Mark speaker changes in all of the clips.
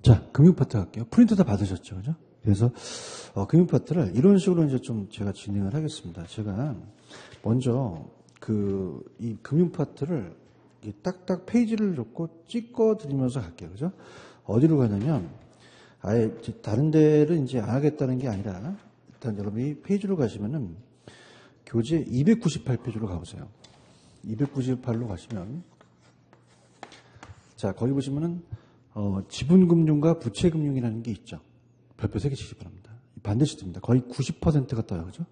Speaker 1: 자, 금융 파트 갈게요. 프린트 다 받으셨죠, 그죠? 그래서 금융 파트를 이런 식으로 이제 좀 제가 진행을 하겠습니다. 제가 먼저 이 금융 파트를 딱딱 페이지를 놓고 찍어 드리면서 갈게요, 그죠? 어디로 가냐면 아예 다른 데를 이제 안 하겠다는 게 아니라 일단 여러분이 페이지로 가시면은 교재 298페이지로 가보세요. 298로 가시면 자, 거기 보시면은 지분금융과 부채금융이라는 게 있죠. 별표 3개 치시기 바랍니다. 반드시 듭니다. 거의 90%가 떠요. 그죠?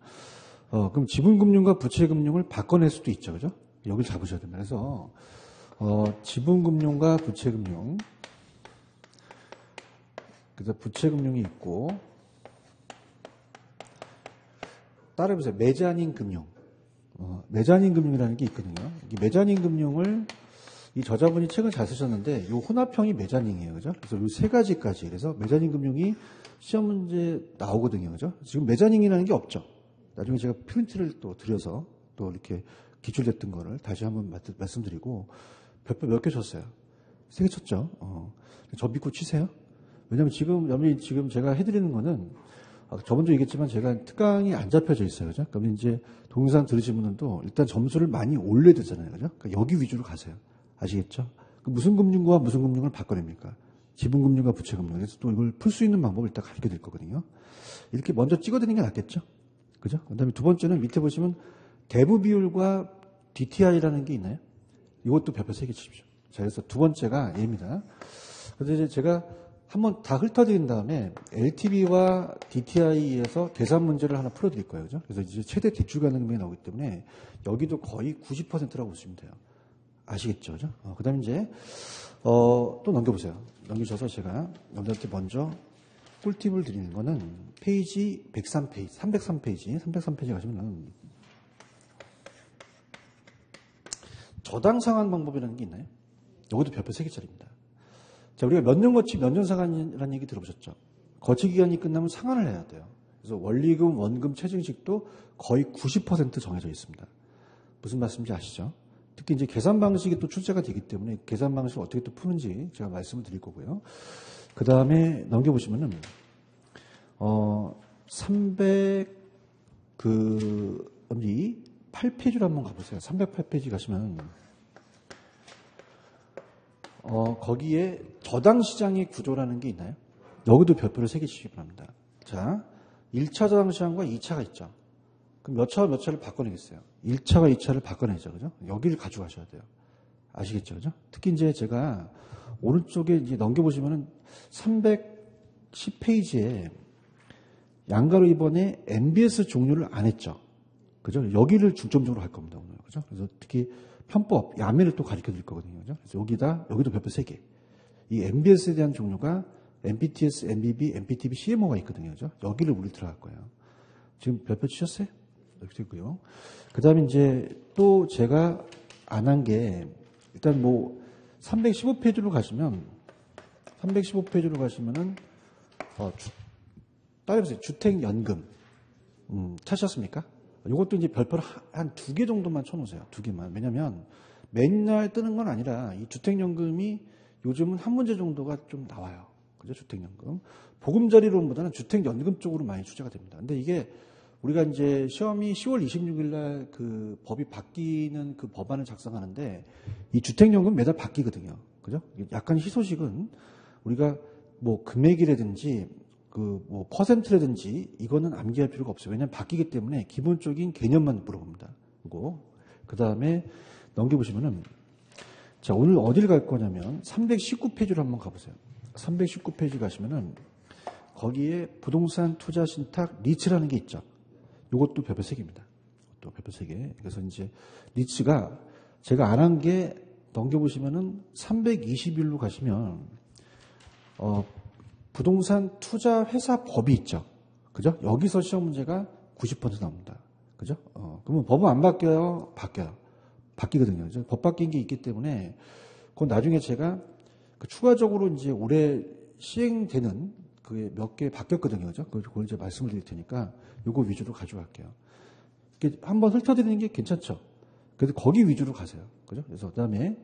Speaker 1: 그럼 지분금융과 부채금융을 바꿔낼 수도 있죠. 그죠? 여기를 잡으셔야 됩니다. 그래서, 지분금융과 부채금융. 그래서 부채금융이 있고, 따라해보세요. 메자닌 금융. 메자닌 금융이라는 게 있거든요. 이 메자닌 금융을 이 저자분이 책을 잘 쓰셨는데, 이 혼합형이 메자닌이에요. 그죠? 그래서 이 세 가지까지. 그래서 메자닌 금융이 시험 문제 나오거든요. 그죠? 지금 메자닌이라는 게 없죠. 나중에 제가 프린트를 또 드려서 또 이렇게 기출됐던 거를 다시 한번 말씀드리고, 별표 몇 개 쳤어요? 3개 쳤죠? 저 믿고 치세요. 왜냐면 지금 제가 해드리는 거는, 저번도 얘기했지만 제가 특강이 안 잡혀져 있어요. 그죠? 그럼 이제 동영상 들으신 분들도 일단 점수를 많이 올려야 되잖아요. 그죠? 그러니까 여기 위주로 가세요. 아시겠죠? 무슨 금융과 무슨 금융을 바꿔냅니까? 지분금융과 부채금융. 그래서 또 이걸 풀 수 있는 방법을 일단 가르쳐 드릴 거거든요. 이렇게 먼저 찍어드리는 게 낫겠죠? 그죠? 그 다음에 두 번째는 밑에 보시면 대부 비율과 DTI라는 게 있나요? 이것도 별표 3개 치십시오. 자, 그래서 두 번째가 얘입니다. 그래서 이제 제가 한번 다 훑어드린 다음에 LTV와 DTI에서 계산 문제를 하나 풀어드릴 거예요. 그죠? 그래서 이제 최대 대출 가능성이 나오기 때문에 여기도 거의 90%라고 보시면 돼요. 아시겠죠? 그죠? 그 다음에 이제, 또 넘겨보세요. 넘기셔서 제가 여러분들한테 먼저 꿀팁을 드리는 거는 페이지 103페이지, 303페이지 가시면은 저당 상환 방법이라는 게 있나요? 여기도 별표 3개짜리입니다. 자, 우리가 몇 년 거치, 몇 년 상환이라는 얘기 들어보셨죠? 거치 기간이 끝나면 상환을 해야 돼요. 그래서 원리금, 원금, 체증식도 거의 90% 정해져 있습니다. 무슨 말씀인지 아시죠? 특히 이제 계산 방식이 또 출제가 되기 때문에 계산 방식을 어떻게 또 푸는지 제가 말씀을 드릴 거고요. 그 다음에 넘겨보시면은, 308페이지로 한번 가보세요. 308페이지 가시면, 거기에 저당 시장의 구조라는 게 있나요? 여기도 별표를 3개 치시기 바랍니다. 자, 1차 저당 시장과 2차가 있죠. 그럼 몇 차와 몇 차를 바꿔내겠어요? 1차와 2차를 바꿔내죠. 그죠? 여기를 가져가셔야 돼요. 아시겠죠? 그죠? 특히 이제 제가 오른쪽에 이제 넘겨보시면은 310페이지에 양가로 이번에 MBS 종류를 안 했죠. 그죠? 여기를 중점적으로 할 겁니다. 오늘. 그죠? 그래서 특히 편법, 야매를 또 가르쳐 드릴 거거든요. 그죠? 그래서 여기도 별표 3개. 이 MBS에 대한 종류가 MBTS, MBB, MPTB, CMO가 있거든요. 그죠? 여기를 우리 들어갈 거예요. 지금 별표 치셨어요? 이렇게 되고요. 그 다음에 이제 또 제가 안 한 게, 일단 315페이지로 가시면은, 따라해보세요. 주택연금. 찾으셨습니까? 이것도 이제 별표를 한 2개 정도만 쳐놓으세요. 2개만. 왜냐면 맨날 뜨는 건 아니라 이 주택연금이 요즘은 한 문제 정도가 좀 나와요. 그죠? 주택연금. 보금자리론보다는 주택연금 쪽으로 많이 출제가 됩니다. 근데 이게 우리가 이제 시험이 10월 26일 날 그 법이 바뀌는 그 법안을 작성하는데 이 주택연금 매달 바뀌거든요. 그죠? 약간 희소식은 우리가 금액이라든지 퍼센트라든지 이거는 암기할 필요가 없어요. 왜냐하면 바뀌기 때문에 기본적인 개념만 물어봅니다. 그 다음에 넘겨보시면은, 자, 오늘 어디를 갈 거냐면 319페이지로 한번 가보세요. 319페이지 가시면은 거기에 부동산 투자 신탁 리츠라는 게 있죠. 이것도 별표 3개입니다. 또 별표 3개. 그래서 이제 리츠가 제가 안 한 게 넘겨보시면은 321로 가시면 부동산 투자 회사 법이 있죠. 그죠? 여기서 시험 문제가 90% 나옵니다. 그죠? 그러면 법은 안 바뀌어요? 바뀌어요. 바뀌거든요. 그죠? 법 바뀐 게 있기 때문에 그건 나중에 제가 추가적으로 이제 올해 시행되는 그게 몇 개 바뀌었거든요. 그죠? 그걸 이제 말씀을 드릴 테니까 요거 위주로 가져갈게요. 이렇게 한번 훑어드리는 게 괜찮죠? 그래서 거기 위주로 가세요. 그죠? 그래서 그다음에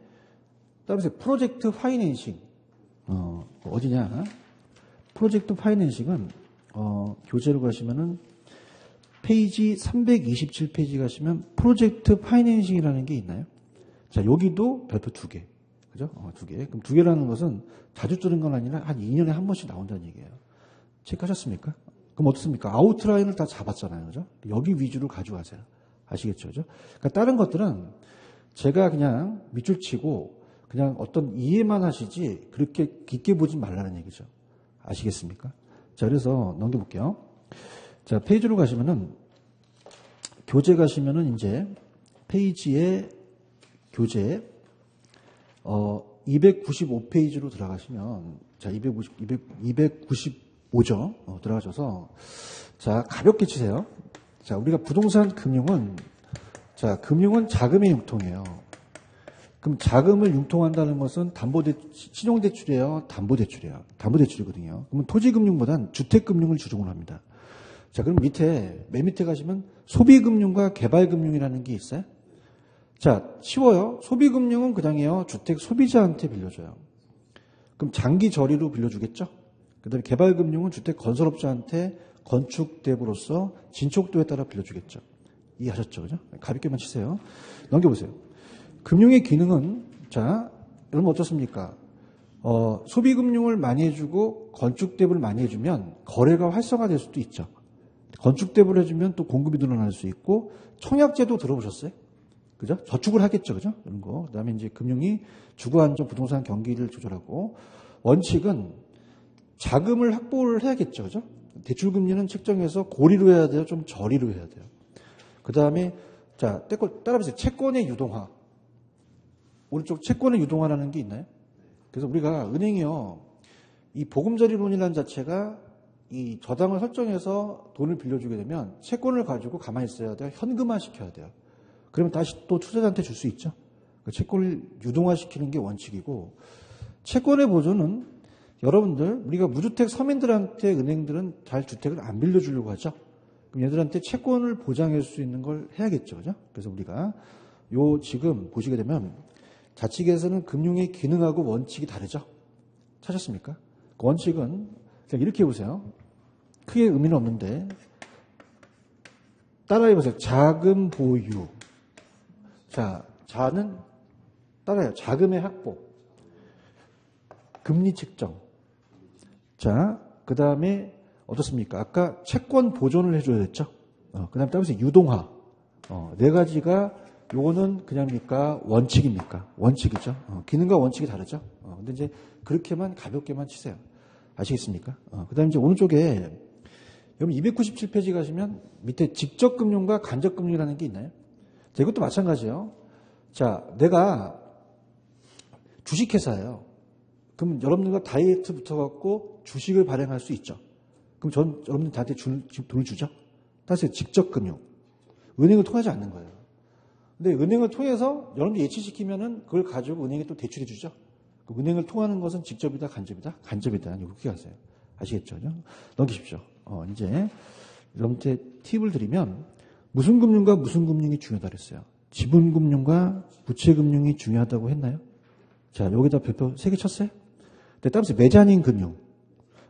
Speaker 1: 프로젝트 파이낸싱. 어디냐? 프로젝트 파이낸싱은, 교재로 가시면은, 페이지 327페이지 가시면, 프로젝트 파이낸싱이라는 게 있나요? 자, 여기도 별표 2개. 그죠? 2개. 그럼 2개라는 것은 자주 뜨는 건 아니라 한 2년에 한 번씩 나온다는 얘기예요. 체크하셨습니까? 그럼 어떻습니까? 아웃라인을 다 잡았잖아요. 그죠? 여기 위주로 가져가세요. 아시겠죠? 그죠? 그러니까 다른 것들은 제가 그냥 밑줄 치고 그냥 어떤 이해만 하시지 그렇게 깊게 보지 말라는 얘기죠. 아시겠습니까? 자, 그래서 넘겨볼게요. 자, 페이지로 가시면은, 교재 가시면은 이제 페이지에 교재 295페이지로 들어가시면, 자, 295죠. 들어가셔서, 자, 가볍게 치세요. 자, 우리가 부동산 금융은, 자, 금융은 자금의 융통이에요. 그럼 자금을 융통한다는 것은 신용대출이에요? 담보대출이에요? 담보대출이거든요. 그러면 토지금융보단 주택금융을 주종을 합니다. 자, 그럼 맨 밑에 가시면 소비금융과 개발금융이라는 게 있어요? 자, 쉬워요. 소비금융은 그냥이에요. 주택 소비자한테 빌려줘요. 그럼 장기 저리로 빌려주겠죠? 그 다음에 개발금융은 주택 건설업자한테 건축대부로서 진척도에 따라 빌려주겠죠. 이해하셨죠? 그죠? 가볍게만 치세요. 넘겨보세요. 금융의 기능은, 자, 여러분 어떻습니까? 소비금융을 많이 해주고 건축대부를 많이 해주면 거래가 활성화될 수도 있죠. 건축대부를 해주면 또 공급이 늘어날 수 있고, 청약제도 들어보셨어요? 그죠? 저축을 하겠죠. 그죠? 이런 거. 그 다음에 이제 금융이 주거안정 부동산 경기를 조절하고, 원칙은 자금을 확보를 해야겠죠. 그죠? 대출금리는 책정해서 고리로 해야 돼요? 좀 저리로 해야 돼요? 그 다음에, 자, 따라보세요. 채권의 유동화. 오른쪽 채권의 유동화라는 게 있나요? 그래서 우리가 은행이요, 이 보금자리론이라는 자체가 이 저당을 설정해서 돈을 빌려주게 되면 채권을 가지고 가만히 있어야 돼요. 현금화 시켜야 돼요. 그러면 다시 또 투자자한테 줄 수 있죠. 채권을 유동화시키는 게 원칙이고, 채권의 보조는 여러분들, 우리가 무주택 서민들한테 은행들은 잘 주택을 안 빌려주려고 하죠. 그럼 얘들한테 채권을 보장할 수 있는 걸 해야겠죠. 그죠? 그래서 우리가 지금 보시게 되면 자치계에서는 금융의 기능하고 원칙이 다르죠. 찾았습니까? 그 원칙은 그냥 이렇게 해보세요. 크게 의미는 없는데 따라해보세요. 자금 보유. 자, 자는 따라해요. 자금의 확보. 금리 책정. 자, 그 다음에 어떻습니까? 아까 채권 보존을 해줘야 됐죠? 그 다음에 따라서 유동화. 네 가지가 요거는 그냥입니까? 원칙입니까? 원칙이죠. 기능과 원칙이 다르죠? 근데 이제 그렇게만 가볍게만 치세요. 아시겠습니까? 그 다음에 이제 오른쪽에 여러분 297페이지 가시면 밑에 직접금융과 간접금융이라는 게 있나요? 자, 이것도 마찬가지예요. 자, 내가 주식회사예요. 그럼 여러분들과 다이어트 붙어갖고 주식을 발행할 수 있죠. 그럼 여러분들 나한테 돈을 주죠? 따라서 직접금융. 은행을 통하지 않는 거예요. 근데 은행을 통해서 여러분들 예치시키면은 그걸 가지고 은행에 또 대출해 주죠. 은행을 통하는 것은 직접이다, 간접이다? 간접이다. 이렇게 하세요. 아시겠죠? 넘기십시오. 이제 여러분한테 팁을 드리면 무슨 금융과 무슨 금융이 중요하다 그랬어요. 지분금융과 부채금융이 중요하다고 했나요? 자, 여기다 별표 3개 쳤어요? 네, 따라서 메자닌 금융.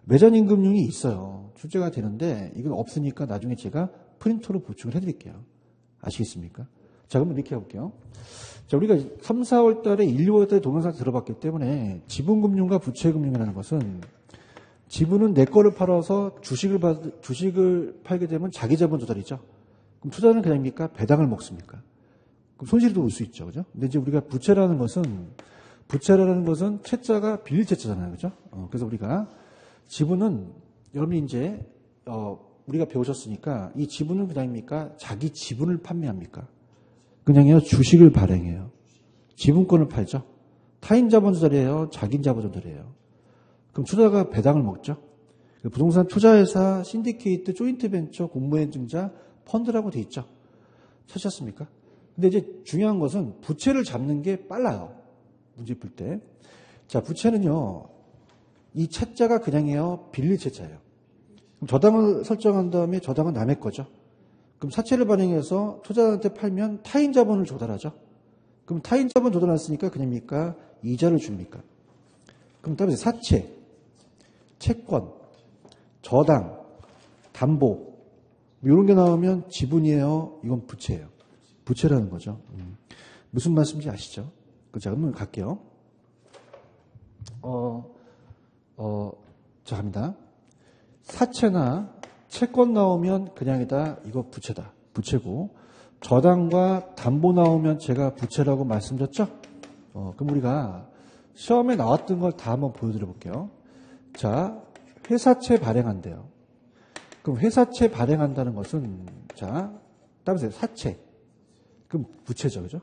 Speaker 1: 메자닌 금융이 있어요. 출제가 되는데 이건 없으니까 나중에 제가 프린터로 보충을 해드릴게요. 아시겠습니까? 자, 그럼 이렇게 해볼게요. 자, 우리가 3, 4월 달에 1, 2월 달에 동영상을 들어봤기 때문에 지분금융과 부채금융이라는 것은 지분은 내 거를 팔아서 주식을 팔게 되면 자기 자본 조달이죠. 그럼 투자는 그냥입니까? 배당을 먹습니까? 그럼 손실도 올 수 있죠. 그죠? 근데 이제 우리가 부채라는 것은 채자가 빌릴 채자잖아요. 그죠? 그래서 우리가 지분은 여러분이 이제, 우리가 배우셨으니까 이 지분은 그냥입니까? 자기 지분을 판매합니까? 그냥요, 주식을 발행해요. 지분권을 팔죠. 타인 자본 조달이에요? 자기 자본 조달이에요? 그럼 투자가 배당을 먹죠. 부동산 투자회사, 신디케이트, 조인트 벤처, 공모의 증자, 펀드라고 돼 있죠. 찾으셨습니까? 근데 이제 중요한 것은 부채를 잡는 게 빨라요. 문제 풀 때. 자, 부채는요, 이 채자가 그냥이에요, 빌릴 채자예요. 그럼 저당을 설정한 다음에 저당은 남의 거죠. 그럼 사채를 발행해서 투자자한테 팔면 타인 자본을 조달하죠. 그럼 타인 자본 조달했으니까 그냥입니까? 이자를 줍니까? 그럼 따라서 사채, 채권, 저당, 담보 이런 게 나오면 지분이에요. 이건 부채예요. 부채라는 거죠. 무슨 말씀인지 아시죠? 자, 그러면 갈게요. 자, 갑니다. 사채나 채권 나오면 그냥이다. 이거 부채다. 부채고 저당과 담보 나오면 제가 부채라고 말씀드렸죠? 그럼 우리가 시험에 나왔던 걸 다 한번 보여드려 볼게요. 자, 회사채 발행한대요. 그럼 회사채 발행한다는 것은 자, 따라서 사채. 그럼 부채죠, 그죠?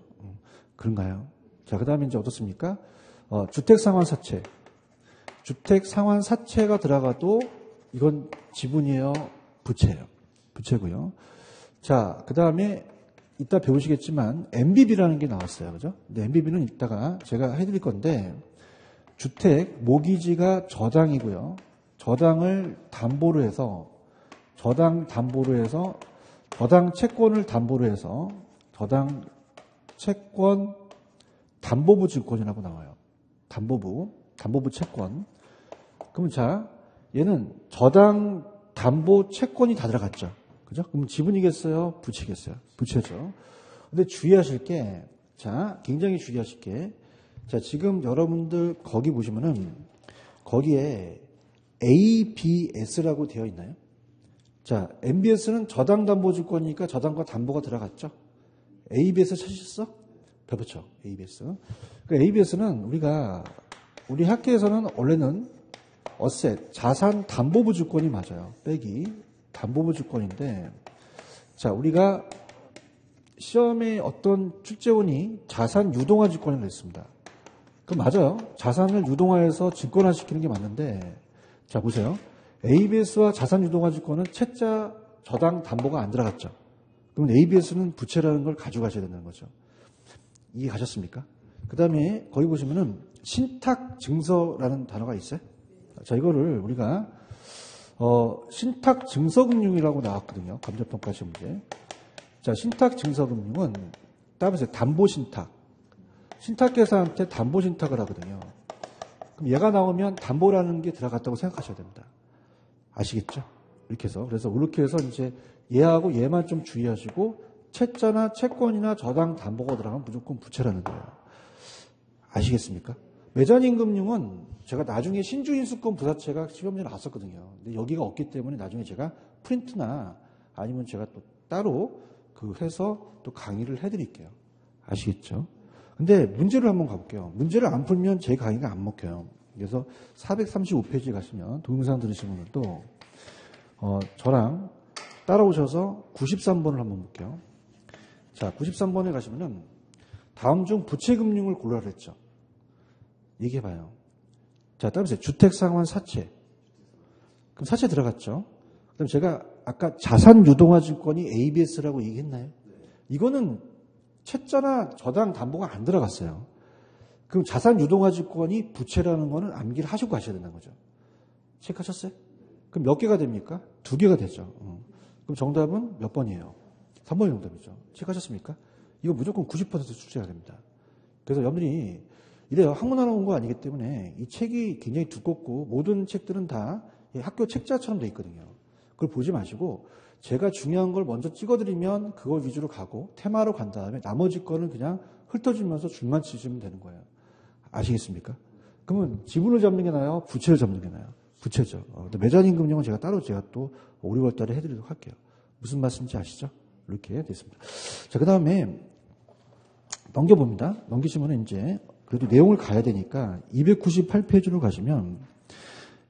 Speaker 1: 그런가요? 자, 그 다음에 이제 어떻습니까? 주택상환사채. 주택상환사채가 들어가도 이건 지분이에요, 부채예요. 부채고요. 자, 그 다음에 이따 배우시겠지만 MBB라는 게 나왔어요, 그죠? 근데 MBB는 이따가 제가 해드릴 건데 주택 모기지가 저당이고요. 저당을 담보로 해서 저당 채권을 담보로 해서 저당 채권 담보부 증권이라고 나와요. 담보부 채권. 그럼 자, 얘는 저당 담보 채권이 다 들어갔죠. 그죠? 그럼 지분이겠어요? 부채겠어요? 부채죠. 근데 주의하실 게, 자, 굉장히 주의하실 게, 자, 지금 여러분들 거기 보시면은 거기에 ABS라고 되어 있나요? 자, MBS는 저당 담보 증권이니까 저당과 담보가 들어갔죠. ABS 찾으셨어? 배웠죠. ABS. 그 ABS는 우리 학교에서는 원래는 어셋, 자산 담보부 증권이 맞아요. 빼기 담보부 증권인데, 자, 우리가 시험에 어떤 출제원이 자산 유동화 증권을 냈습니다. 그럼 맞아요. 자산을 유동화해서 증권화 시키는 게 맞는데, 자, 보세요. ABS와 자산 유동화 증권은 채자 저당 담보가 안 들어갔죠. 그럼 ABS는 부채라는 걸 가져가셔야 된다는 거죠. 이해 가셨습니까? 그 다음에 거기 보시면은 신탁 증서라는 단어가 있어요. 자, 이거를 우리가 신탁 증서금융이라고 나왔거든요. 감정평가 시험 문제. 자, 신탁 증서금융은 따라서 담보 신탁. 신탁계사한테 담보 신탁을 하거든요. 그럼 얘가 나오면 담보라는 게 들어갔다고 생각하셔야 됩니다. 아시겠죠? 이렇게 해서. 그래서 이렇게 해서 이제 얘하고 얘만 좀 주의하시고 채자나 채권이나 저당 담보가 들어가면 무조건 부채라는 거예요. 아시겠습니까? 메자닌 금융은 제가 나중에 신주인수권 부사채가 시험에 나왔었거든요. 근데 여기가 없기 때문에 나중에 제가 프린트나 아니면 제가 또 따로 해서 또 강의를 해드릴게요. 아시겠죠? 근데 문제를 한번 가볼게요. 문제를 안 풀면 제 강의가 안 먹혀요. 그래서 435페이지 가시면 동영상 들으신 분들도 저랑 따라오셔서 93번을 한번 볼게요. 자, 93번에 가시면은 다음 중 부채금융을 고르라 그랬죠. 얘기해봐요. 자, 따라서 주택상환 사채. 그럼 사채 들어갔죠. 그럼 제가 아까 자산유동화 증권이 ABS라고 얘기했나요? 이거는 채자나 저당 담보가 안 들어갔어요. 그럼 자산유동화 증권이 부채라는 거는 암기를 하시고 가셔야 된다는 거죠. 체크하셨어요? 그럼 몇 개가 됩니까? 2개가 되죠. 그럼 정답은 몇 번이에요? 3번이 정답이죠. 체크하셨습니까? 이거 무조건 90% 출제가 됩니다. 그래서 여러분들이 이래요. 학문화 나온 거 아니기 때문에 이 책이 굉장히 두껍고 모든 책들은 다 학교 책자처럼 돼 있거든요. 그걸 보지 마시고 제가 중요한 걸 먼저 찍어드리면 그걸 위주로 가고 테마로 간 다음에 나머지 거는 그냥 훑어주면서 줄만 치시면 되는 거예요. 아시겠습니까? 그러면 지분을 잡는 게 나아요? 부채를 잡는 게 나아요? 부채죠. 메자닌 금융은 제가 또 5, 6월 달에 해드리도록 할게요. 무슨 말씀인지 아시죠? 이렇게 됐습니다. 자, 그 다음에 넘겨봅니다. 넘기시면 이제 그래도 내용을 가야 되니까 298페이지로 가시면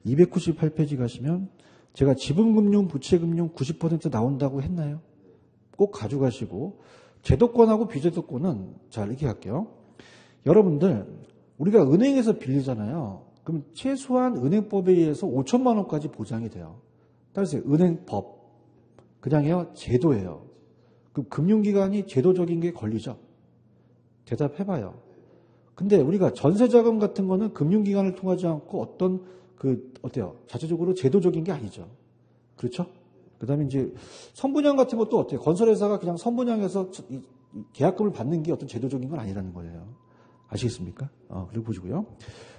Speaker 1: 298페이지 가시면 제가 지분금융, 부채금융 90% 나온다고 했나요? 꼭 가져가시고 제도권하고 비제도권은 자 이렇게 할게요. 여러분들 우리가 은행에서 빌리잖아요. 그럼 최소한 은행법에 의해서 5천만 원까지 보장이 돼요. 따라서 은행법 그냥요 제도예요. 그럼 금융기관이 제도적인 게 걸리죠. 대답해봐요. 근데 우리가 전세자금 같은 거는 금융기관을 통하지 않고 어떤 어때요? 자체적으로 제도적인 게 아니죠. 그렇죠? 그 다음에 이제 선분양 같은 것도 어때요? 건설회사가 그냥 선분양해서 계약금을 받는 게 어떤 제도적인 건 아니라는 거예요. 아시겠습니까? 그리고 보시고요.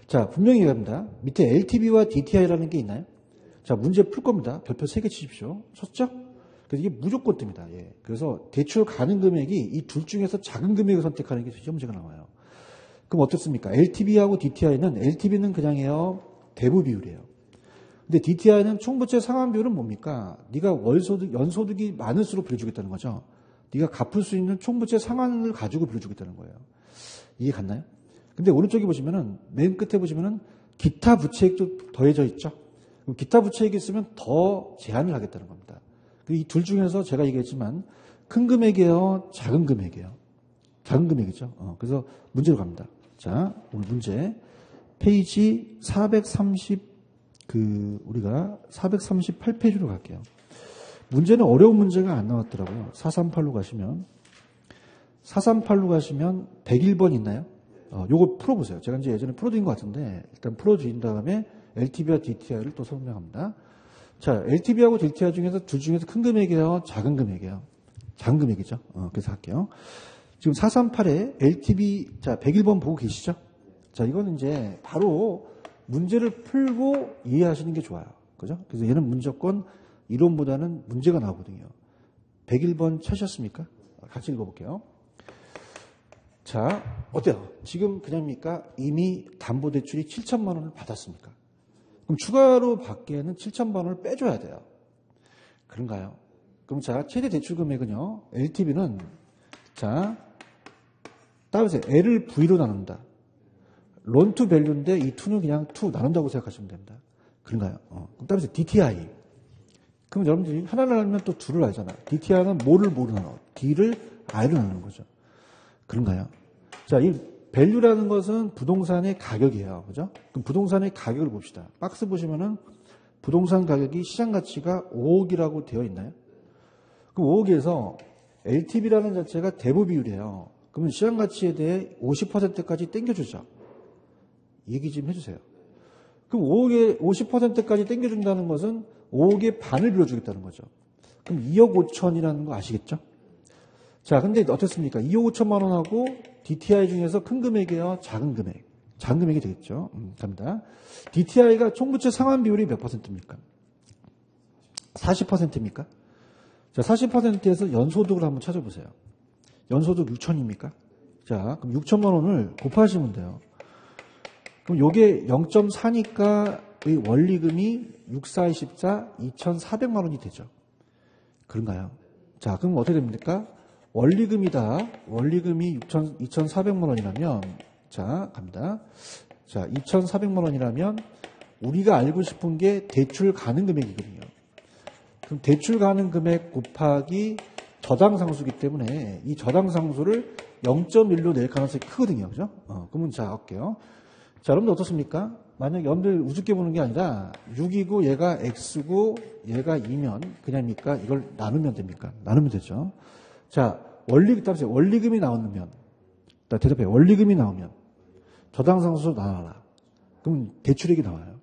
Speaker 1: 자, 분명히 얘기합니다. 밑에 LTV와 DTI라는 게 있나요? 자, 문제 풀 겁니다. 별표 3개 치십시오. 쳤죠? 그래서 이게 무조건 뜹니다. 예. 그래서 대출 가능 금액이 이 둘 중에서 작은 금액을 선택하는 게 시험 문제가 나와요. 그럼 어떻습니까? LTV하고 DTI는, LTV는 그냥해요. 대부 비율이에요. 근데 DTI는 총부채 상환 비율은 뭡니까? 네가 월소득, 연소득이 많을수록 빌려주겠다는 거죠. 네가 갚을 수 있는 총부채 상환을 가지고 빌려주겠다는 거예요. 이해 갔나요? 근데 오른쪽에 보시면은, 맨 끝에 보시면은 기타 부채액도 더해져 있죠. 그럼 기타 부채액이 있으면 더 제한을 하겠다는 겁니다. 이 둘 중에서 제가 얘기했지만 큰 금액이에요, 작은 금액이에요. 작은 금액이죠. 그래서 문제로 갑니다. 자, 오늘 문제 페이지 438페이지로 갈게요. 문제는 어려운 문제가 안 나왔더라고요. 438로 가시면 101번 있나요? 요거 풀어보세요. 제가 이제 예전에 풀어드린 것 같은데 일단 풀어드린 다음에 LTV와 DTI를 또 설명합니다. 자, LTV하고 DTI 중에서 둘 중에서 큰 금액이에요, 작은 금액이에요? 작은 금액이죠. 그래서 할게요. 지금 438에 LTV, 자, 101번 보고 계시죠? 자, 이거는 이제 바로 문제를 풀고 이해하시는 게 좋아요. 그죠? 그래서 얘는 무조건 이론보다는 문제가 나오거든요. 101번 찾으셨습니까? 같이 읽어볼게요. 자, 어때요? 지금 그냥입니까? 이미 담보대출이 7천만 원을 받았습니까? 그럼 추가로 받기에는 7천만 원을 빼줘야 돼요. 그런가요? 그럼 자, 최대 대출 금액은요, LTV는, 자, 따라서 L을 V로 나눈다. 론 투 밸류인데 이 2는 그냥 2 나눈다고 생각하시면 됩니다. 그런가요? 그럼 따라서 DTI. 그럼 여러분들이 하나를 알면 또 둘을 알잖아. DTI는 뭐를 나눠? D를 I로 나누는 거죠. 그런가요? 자, 이 밸류라는 것은 부동산의 가격이에요. 그죠? 그럼 부동산의 가격을 봅시다. 박스 보시면은 부동산 가격이 시장 가치가 5억이라고 되어 있나요? 그럼 5억에서 LTV라는 자체가 대부 비율이에요. 그러면 시장 가치에 대해 50%까지 땡겨주죠. 얘기 좀 해주세요. 그럼 5억에 50%까지 땡겨준다는 것은 5억의 반을 빌려주겠다는 거죠. 그럼 2억 5천이라는 거 아시겠죠? 자, 근데 어떻습니까? 2억 5천만 원하고 DTI 중에서 큰 금액이에요, 작은 금액? 작은 금액이 되겠죠. 갑니다. DTI가 총부채 상환 비율이 몇 퍼센트입니까? 40%입니까? 자, 40%에서 연소득을 한번 찾아보세요. 연소득 6천입니까? 자, 그럼 6천만 원을 곱하시면 돼요. 그럼 요게 0.4니까 이 원리금이 6, 4, 24, 2,400만 원이 되죠. 그런가요? 자, 그럼 어떻게 됩니까? 원리금이다. 원리금이 2,400만 원이라면, 자, 갑니다. 자, 2,400만 원이라면 우리가 알고 싶은 게 대출 가능 금액이거든요. 그럼 대출 가능 금액 곱하기 저당 상수기 때문에 이 저당 상수를 0.1로 낼 가능성이 크거든요. 그죠? 그러면 자, 할게요. 자, 여러분들 어떻습니까? 만약 여러분들 우습게 보는 게 아니라 6이고 얘가 X고 얘가 2면 그냥입니까? 이걸 나누면 됩니까? 나누면 되죠. 자, 원리금이 나오면, 대답해. 원리금이 나오면 저당 상수 나눠라. 그럼 대출액이 나와요.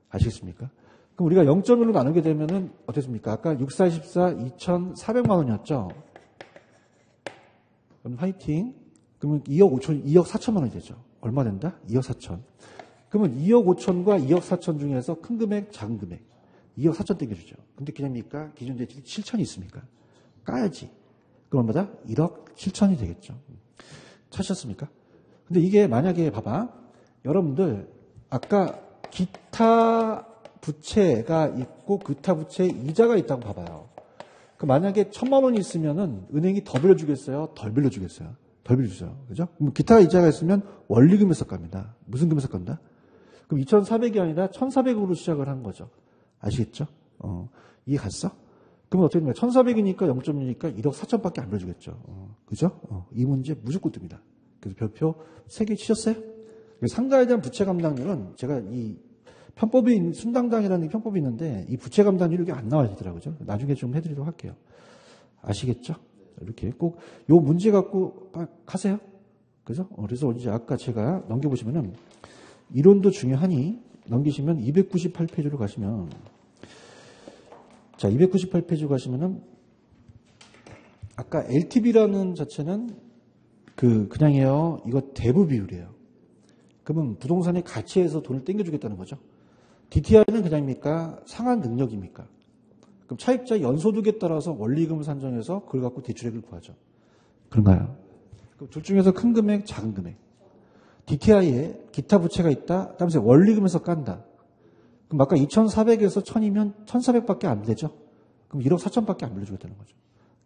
Speaker 1: 아시겠습니까? 그럼 우리가 0.1로 나누게 되면은 어떻습니까? 아까 6, 4, 14, 2,400만 원이었죠? 그럼 화이팅. 그러면 2억 4천만 원이 되죠. 얼마 된다? 2억 4천. 그러면 2억 5천과 2억 4천 중에서 큰 금액, 작은 금액. 2억 4천 땡겨주죠. 근데 그냥입니까? 기준 대출이 7천이 있습니까? 까야지. 그럼 얼마다? 1억 7천이 되겠죠. 찾으셨습니까? 근데 이게 만약에 봐봐. 여러분들 아까 기타 부채가 있고 기타 부채에 이자가 있다고 봐봐요. 그 만약에 1,000만 원이 있으면은 은행이 더 빌려주겠어요? 덜 빌려주겠어요? 덜 빌려주죠. 그죠? 그럼 기타 이자가 있으면 원리금에서 깝니다. 무슨 금에서 깝니다? 그럼 2,400이 아니라 1,400으로 시작을 한 거죠. 아시겠죠? 이해 갔어? 그러면 어떻게 됩니까? 1,400이니까 0.1이니까 1억 4천밖에 안 빌려주겠죠. 그죠? 이 문제 무조건 뜹니다. 그래서 별표 3개 치셨어요? 상가에 대한 부채 감당률은 제가 이 편법이 순당당이라는 편법이 있는데 이 부채 감당률이 안 나와야 되더라고요. 나중에 좀 해드리도록 할게요. 아시겠죠? 이렇게 꼭 요 문제 갖고 가세요. 그죠? 그래서 이제 아까 제가 넘겨보시면은 이론도 중요하니 넘기시면 298페이지로 가시면 자, 298페이지로 가시면은 아까 LTV라는 자체는 그냥이요. 이거 대부 비율이에요. 그러면 부동산의 가치에서 돈을 땡겨주겠다는 거죠. DTI는 그냥입니까? 상한 능력입니까? 그럼 차입자 연소득에 따라서 원리금을 산정해서 그걸 갖고 대출액을 구하죠. 그런가요? 그럼 둘 중에서 큰 금액, 작은 금액. DTI에 기타 부채가 있다. 다음에 원리금에서 깐다. 그럼 아까 2,400에서 1,000이면 1,400밖에 안 되죠. 그럼 1억 4천밖에 안 빌려주겠다는 거죠.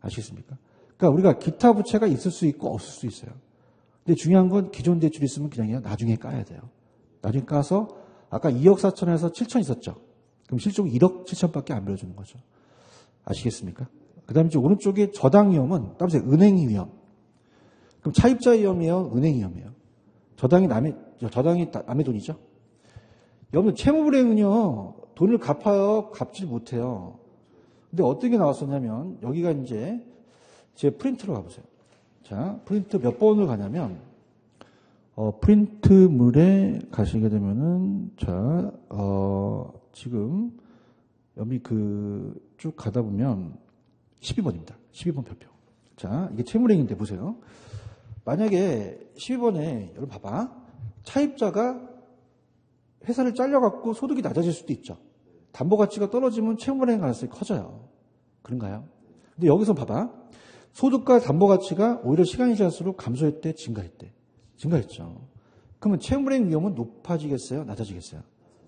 Speaker 1: 아시겠습니까? 그러니까 우리가 기타 부채가 있을 수 있고 없을 수 있어요. 근데 중요한 건 기존 대출이 있으면 그냥 나중에 까야 돼요. 나중에 까서 아까 2억 4천에서 7천 있었죠. 그럼 실종 1억 7천밖에 안 빌려주는 거죠. 아시겠습니까? 그 다음에 오른쪽에 저당 위험은 다음에 은행 위험. 그럼 차입자 위험이에요? 은행 위험이에요? 저당이 남의 돈이죠? 여러분 채무불이행은요 돈을 갚아요? 갚지 못해요. 근데 어떤 게 나왔었냐면 여기가 이제 제 프린트로 가보세요. 자, 프린트 몇 번을 가냐면 프린트물에 가시게 되면은 자, 지금 여기 쭉 가다 보면 12번입니다. 12번 별표. 자, 이게 채무행위인데 보세요. 만약에 12번에 여러분 봐봐. 차입자가 회사를 잘려갖고 소득이 낮아질 수도 있죠. 담보 가치가 떨어지면 채무불이행 가능성이 커져요. 그런가요? 근데 여기서 봐봐. 소득과 담보 가치가 오히려 시간이 지날수록 감소했대, 증가했대. 증가했죠. 그러면 채무불이행 위험은 높아지겠어요? 낮아지겠어요?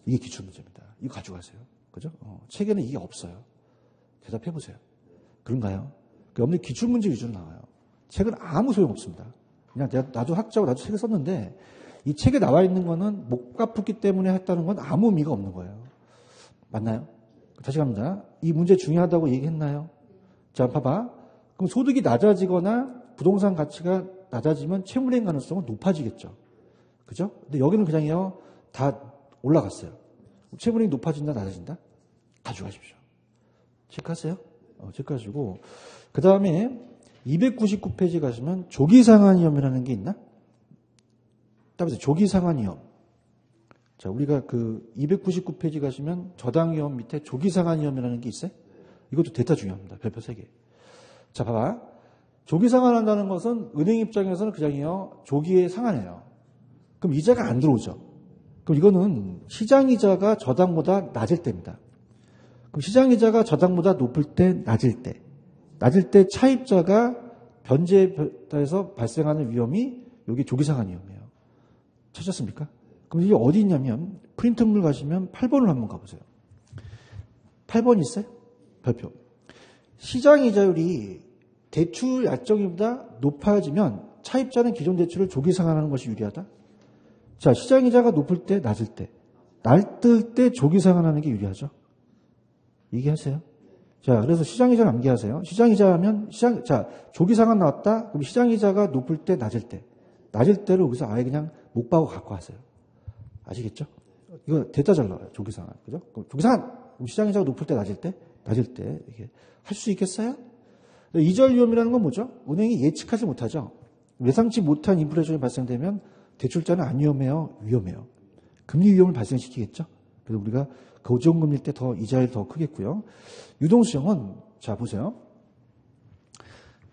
Speaker 1: 이게 기출문제입니다. 이거 가져가세요. 그죠? 책에는 이게 없어요. 대답해보세요. 그런가요? 여러분들 기출문제 위주로 나와요. 책은 아무 소용없습니다. 그냥 나도 학자고 나도 책을 썼는데 이 책에 나와 있는 거는 못 갚았기 때문에 했다는 건 아무 의미가 없는 거예요. 맞나요? 다시 갑니다. 이 문제 중요하다고 얘기했나요? 자, 봐봐. 그럼 소득이 낮아지거나 부동산 가치가 낮아지면 채무불이행 가능성은 높아지겠죠. 그죠? 근데 여기는 그냥요, 다 올라갔어요. 채무불이행이 높아진다, 낮아진다? 가져가십시오. 체크하세요. 체크하시고. 그 다음에 299페이지 가시면 조기상환위험이라는 게 있나? 따라서 조기상환위험. 자, 우리가 299페이지 가시면 저당위험 밑에 조기상환위험이라는 게 있어요? 이것도 대타 중요합니다. 별표 3개. 자, 봐봐. 조기상환한다는 것은 은행 입장에서는 그냥요, 조기에 상환해요. 그럼 이자가 안 들어오죠. 그럼 이거는 시장이자가 저당보다 낮을 때입니다. 그럼 시장이자가 저당보다 높을 때, 낮을 때. 낮을 때 차입자가 변제에서 발생하는 위험이 여기 조기상환 위험이에요. 찾았습니까? 그럼 이게 어디 있냐면 프린트물 가시면 8번을 한번 가보세요. 8번 있어요? 발표. 시장이자율이 대출 약정이보다 높아지면 차입자는 기존 대출을 조기상환하는 것이 유리하다? 자, 시장이자가 높을 때, 낮을 때. 낮을 때 조기상환하는 게 유리하죠? 얘기하세요. 자, 그래서 시장이자를 암기하세요. 시장이자하면, 조기상환 나왔다? 그럼 시장이자가 높을 때, 낮을 때. 낮을 때를 여기서 아예 그냥 못 봐고 갖고 하세요. 아시겠죠? 이거 대짜 잘 나와요. 조기상환. 그죠? 그럼 조기상환! 그럼 시장이자가 높을 때, 낮을 때? 낮을 때. 이렇게 할 수 있겠어요? 이절 위험이라는 건 뭐죠? 은행이 예측하지 못하죠. 예상치 못한 인플레이션이 발생되면 대출자는 안 위험해요? 위험해요. 금리 위험을 발생시키겠죠? 그래서 우리가 고정금리일 때 더 이자율이 더 크겠고요. 유동수형은 자 보세요.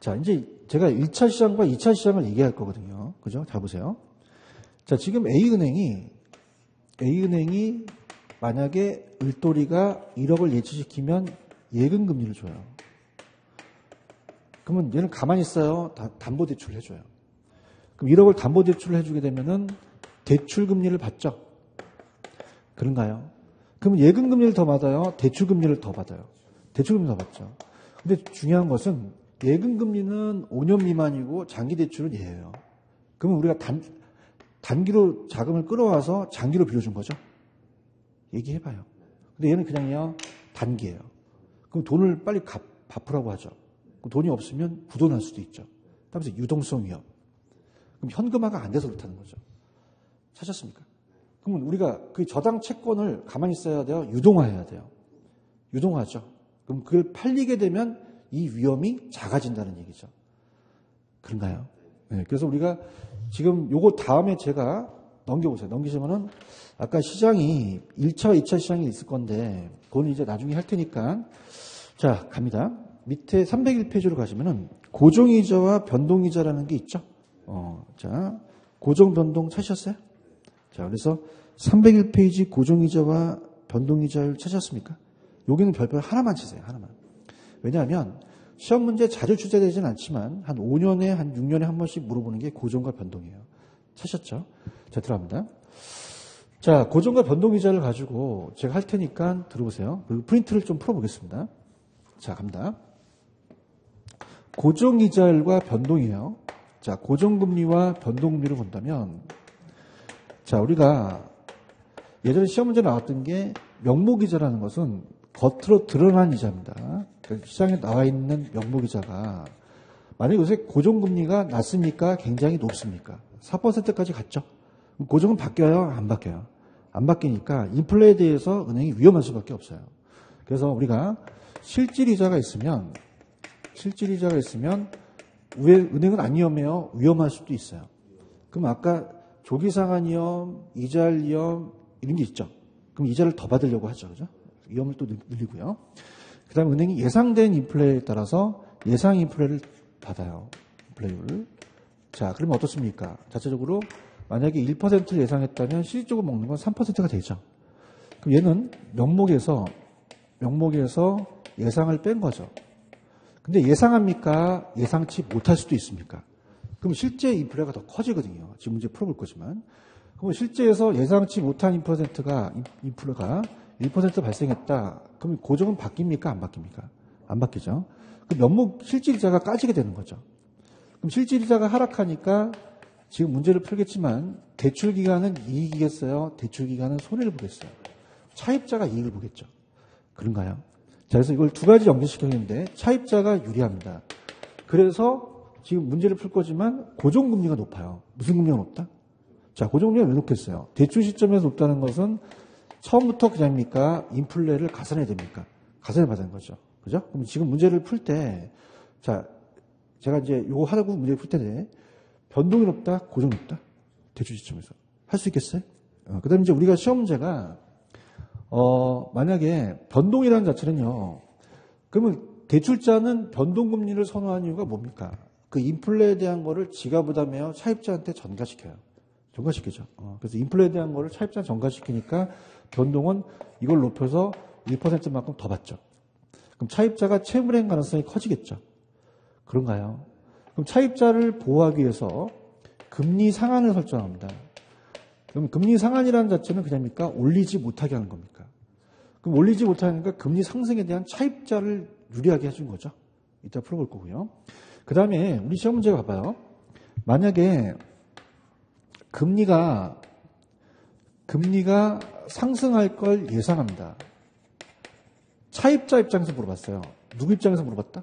Speaker 1: 자 이제 제가 1차 시장과 2차 시장을 얘기할 거거든요. 그죠? 자 보세요. 자 지금 A은행이 만약에 을돌이가 1억을 예치시키면 예금금리를 줘요. 그러면 얘는 가만히 있어요. 담보대출을 해줘요. 그럼 1억을 담보대출을 해주게 되면은 대출금리를 받죠. 그런가요? 그러면 예금금리를 더 받아요? 대출금리를 더 받아요? 대출금리 더 받죠. 근데 중요한 것은 예금금리는 5년 미만이고 장기대출은 예예요. 그러면 우리가 단기로 자금을 끌어와서 장기로 빌려준 거죠? 얘기해봐요. 근데 얘는 그냥요, 단기예요. 그럼 돈을 빨리 갚으라고 하죠. 그럼 돈이 없으면 부도날 수도 있죠. 그러면서 유동성 위험. 그럼 현금화가 안 돼서 그렇다는 거죠. 찾았습니까? 그러면 우리가 그 저당 채권을 가만히 있어야 돼요? 유동화해야 돼요? 유동화하죠. 그럼 그걸 팔리게 되면 이 위험이 작아진다는 얘기죠. 그런가요? 네, 그래서 우리가 지금 요거 다음에 제가 넘겨보세요. 넘기시면은 아까 시장이 1차와 2차 시장이 있을 건데 그건 이제 나중에 할 테니까 자 갑니다. 밑에 301페이지로 가시면은 고정이자와 변동이자라는 게 있죠. 자, 고정 변동 찾으셨어요? 자, 그래서 301페이지 고정이자와 변동이자를 찾으셨습니까? 여기는 별표 하나만 치세요. 하나만. 왜냐하면 시험 문제 자주 출제되지는 않지만 한 5년에 한 6년에 한 번씩 물어보는 게 고정과 변동이에요. 찾으셨죠? 자, 들어갑니다. 자, 고정과 변동이자를 가지고 제가 할 테니까 들어보세요. 그리고 프린트를 좀 풀어보겠습니다. 자, 갑니다. 고정이자율과 변동이에요. 자, 고정금리와 변동금리를 본다면, 자, 우리가 예전에 시험 문제 나왔던 게 명목이자라는 것은 겉으로 드러난 이자입니다. 그러니까 시장에 나와 있는 명목이자가 만약에 요새 고정금리가 낮습니까? 굉장히 높습니까? 4%까지 갔죠. 고정은 바뀌어요? 안 바뀌어요? 안 바뀌니까 인플레에 대해서 은행이 위험할 수밖에 없어요. 그래서 우리가 실질이자가 있으면 왜 은행은 안 위험해요? 위험할 수도 있어요. 그럼 아까 조기상환 위험, 이자율 위험 이런 게 있죠. 그럼 이자를 더 받으려고 하죠. 그죠? 위험을 또 늘리고요. 그 다음에 은행이 예상된 인플레에 따라서 예상 인플레를 받아요. 인플레율을. 자, 그러면 어떻습니까? 자체적으로 만약에 1%를 예상했다면 실질적으로 먹는 건 3%가 되죠. 그럼 얘는 명목에서 예상을 뺀 거죠. 근데 예상합니까? 예상치 못할 수도 있습니까? 그럼 실제 인플레가 더 커지거든요. 지금 문제 풀어볼 거지만. 그럼 실제에서 예상치 못한 인플레가 1% 발생했다. 그럼 고정은 바뀝니까? 안 바뀝니까? 안 바뀌죠. 그럼 명목 실질이자가 까지게 되는 거죠. 그럼 실질이자가 하락하니까 지금 문제를 풀겠지만 대출기간은 이익이겠어요? 대출기간은 손해를 보겠어요? 차입자가 이익을 보겠죠. 그런가요? 자, 그래서 이걸 두 가지 연결시켰는데 차입자가 유리합니다. 그래서 지금 문제를 풀 거지만 고정금리가 높아요. 무슨 금리가 높다? 자, 고정금리가 왜 높겠어요? 대출 시점에서 높다는 것은 처음부터 그냥입니까? 인플레를 가산해야 됩니까? 가산해 받는 거죠. 그죠? 그럼 지금 문제를 풀 때, 자, 제가 이제 요거 하고 문제를 풀 텐데, 변동이 높다? 고정이 높다? 대출 시점에서. 할 수 있겠어요? 그 다음에 이제 우리가 시험 문제가, 만약에 변동이라는 자체는요, 그러면 대출자는 변동금리를 선호하는 이유가 뭡니까? 그 인플레에 대한 거를 지가 부담해요? 차입자한테 전가시켜요? 전가시키죠. 그래서 인플레에 대한 거를 차입자한테 전가시키니까 변동은 이걸 높여서 1%만큼 더 받죠. 그럼 차입자가 채무불이행 가능성이 커지겠죠. 그런가요? 그럼 차입자를 보호하기 위해서 금리 상한을 설정합니다. 그럼 금리 상한이라는 자체는 그냥입니까? 올리지 못하게 하는 겁니까? 그럼 올리지 못하니까 금리 상승에 대한 차입자를 유리하게 해준 거죠. 이따 풀어볼 거고요. 그 다음에 우리 시험 문제 봐봐요. 만약에 금리가 상승할 걸 예상합니다. 차입자 입장에서 물어봤어요. 누구 입장에서 물어봤다?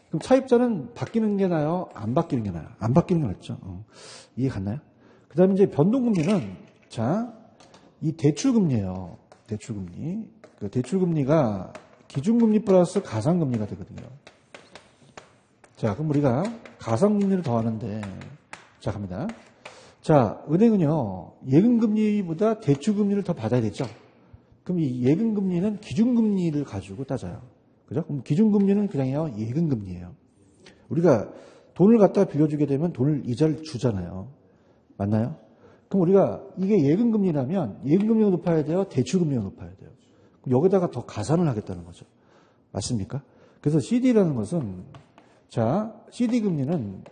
Speaker 1: 그럼 차입자는 바뀌는 게 나아요? 안 바뀌는 게 나아요? 안 바뀌는 게 낫죠. 이해 갔나요? 그 다음에 이제 변동금리는, 자, 이 대출금리예요. 대출금리. 그 대출금리가 기준금리 플러스 가상금리가 되거든요. 자, 그럼 우리가 가상금리를 더하는데, 자, 갑니다. 자, 은행은요, 예금금리보다 대출금리를 더 받아야 되죠. 그럼 이 예금금리는 기준금리를 가지고 따져요. 그죠? 그럼 기준금리는 그냥요, 예금금리예요. 우리가 돈을 갖다 빌려주게 되면 이자를 주잖아요. 맞나요? 그럼 우리가 이게 예금금리라면 예금금리가 높아야 돼요? 대출금리가 높아야 돼요? 그럼 여기다가 더 가산을 하겠다는 거죠. 맞습니까? 그래서 CD라는 것은, 자, CD 금리는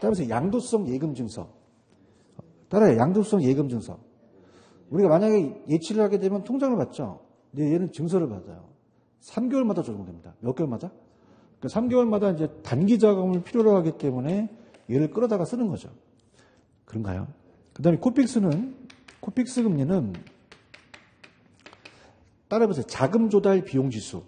Speaker 1: 따라서 양도성 예금증서. 따라요. 양도성 예금증서. 우리가 만약에 예치를 하게 되면 통장을 받죠. 근데 얘는 증서를 받아요. 3개월마다 조정됩니다. 몇 개월마다? 그러니까 3개월마다 이제 단기 자금을 필요로 하기 때문에 얘를 끌어다가 쓰는 거죠. 그런가요? 그 다음에 코픽스 금리는 따라해보세요. 자금 조달 비용 지수.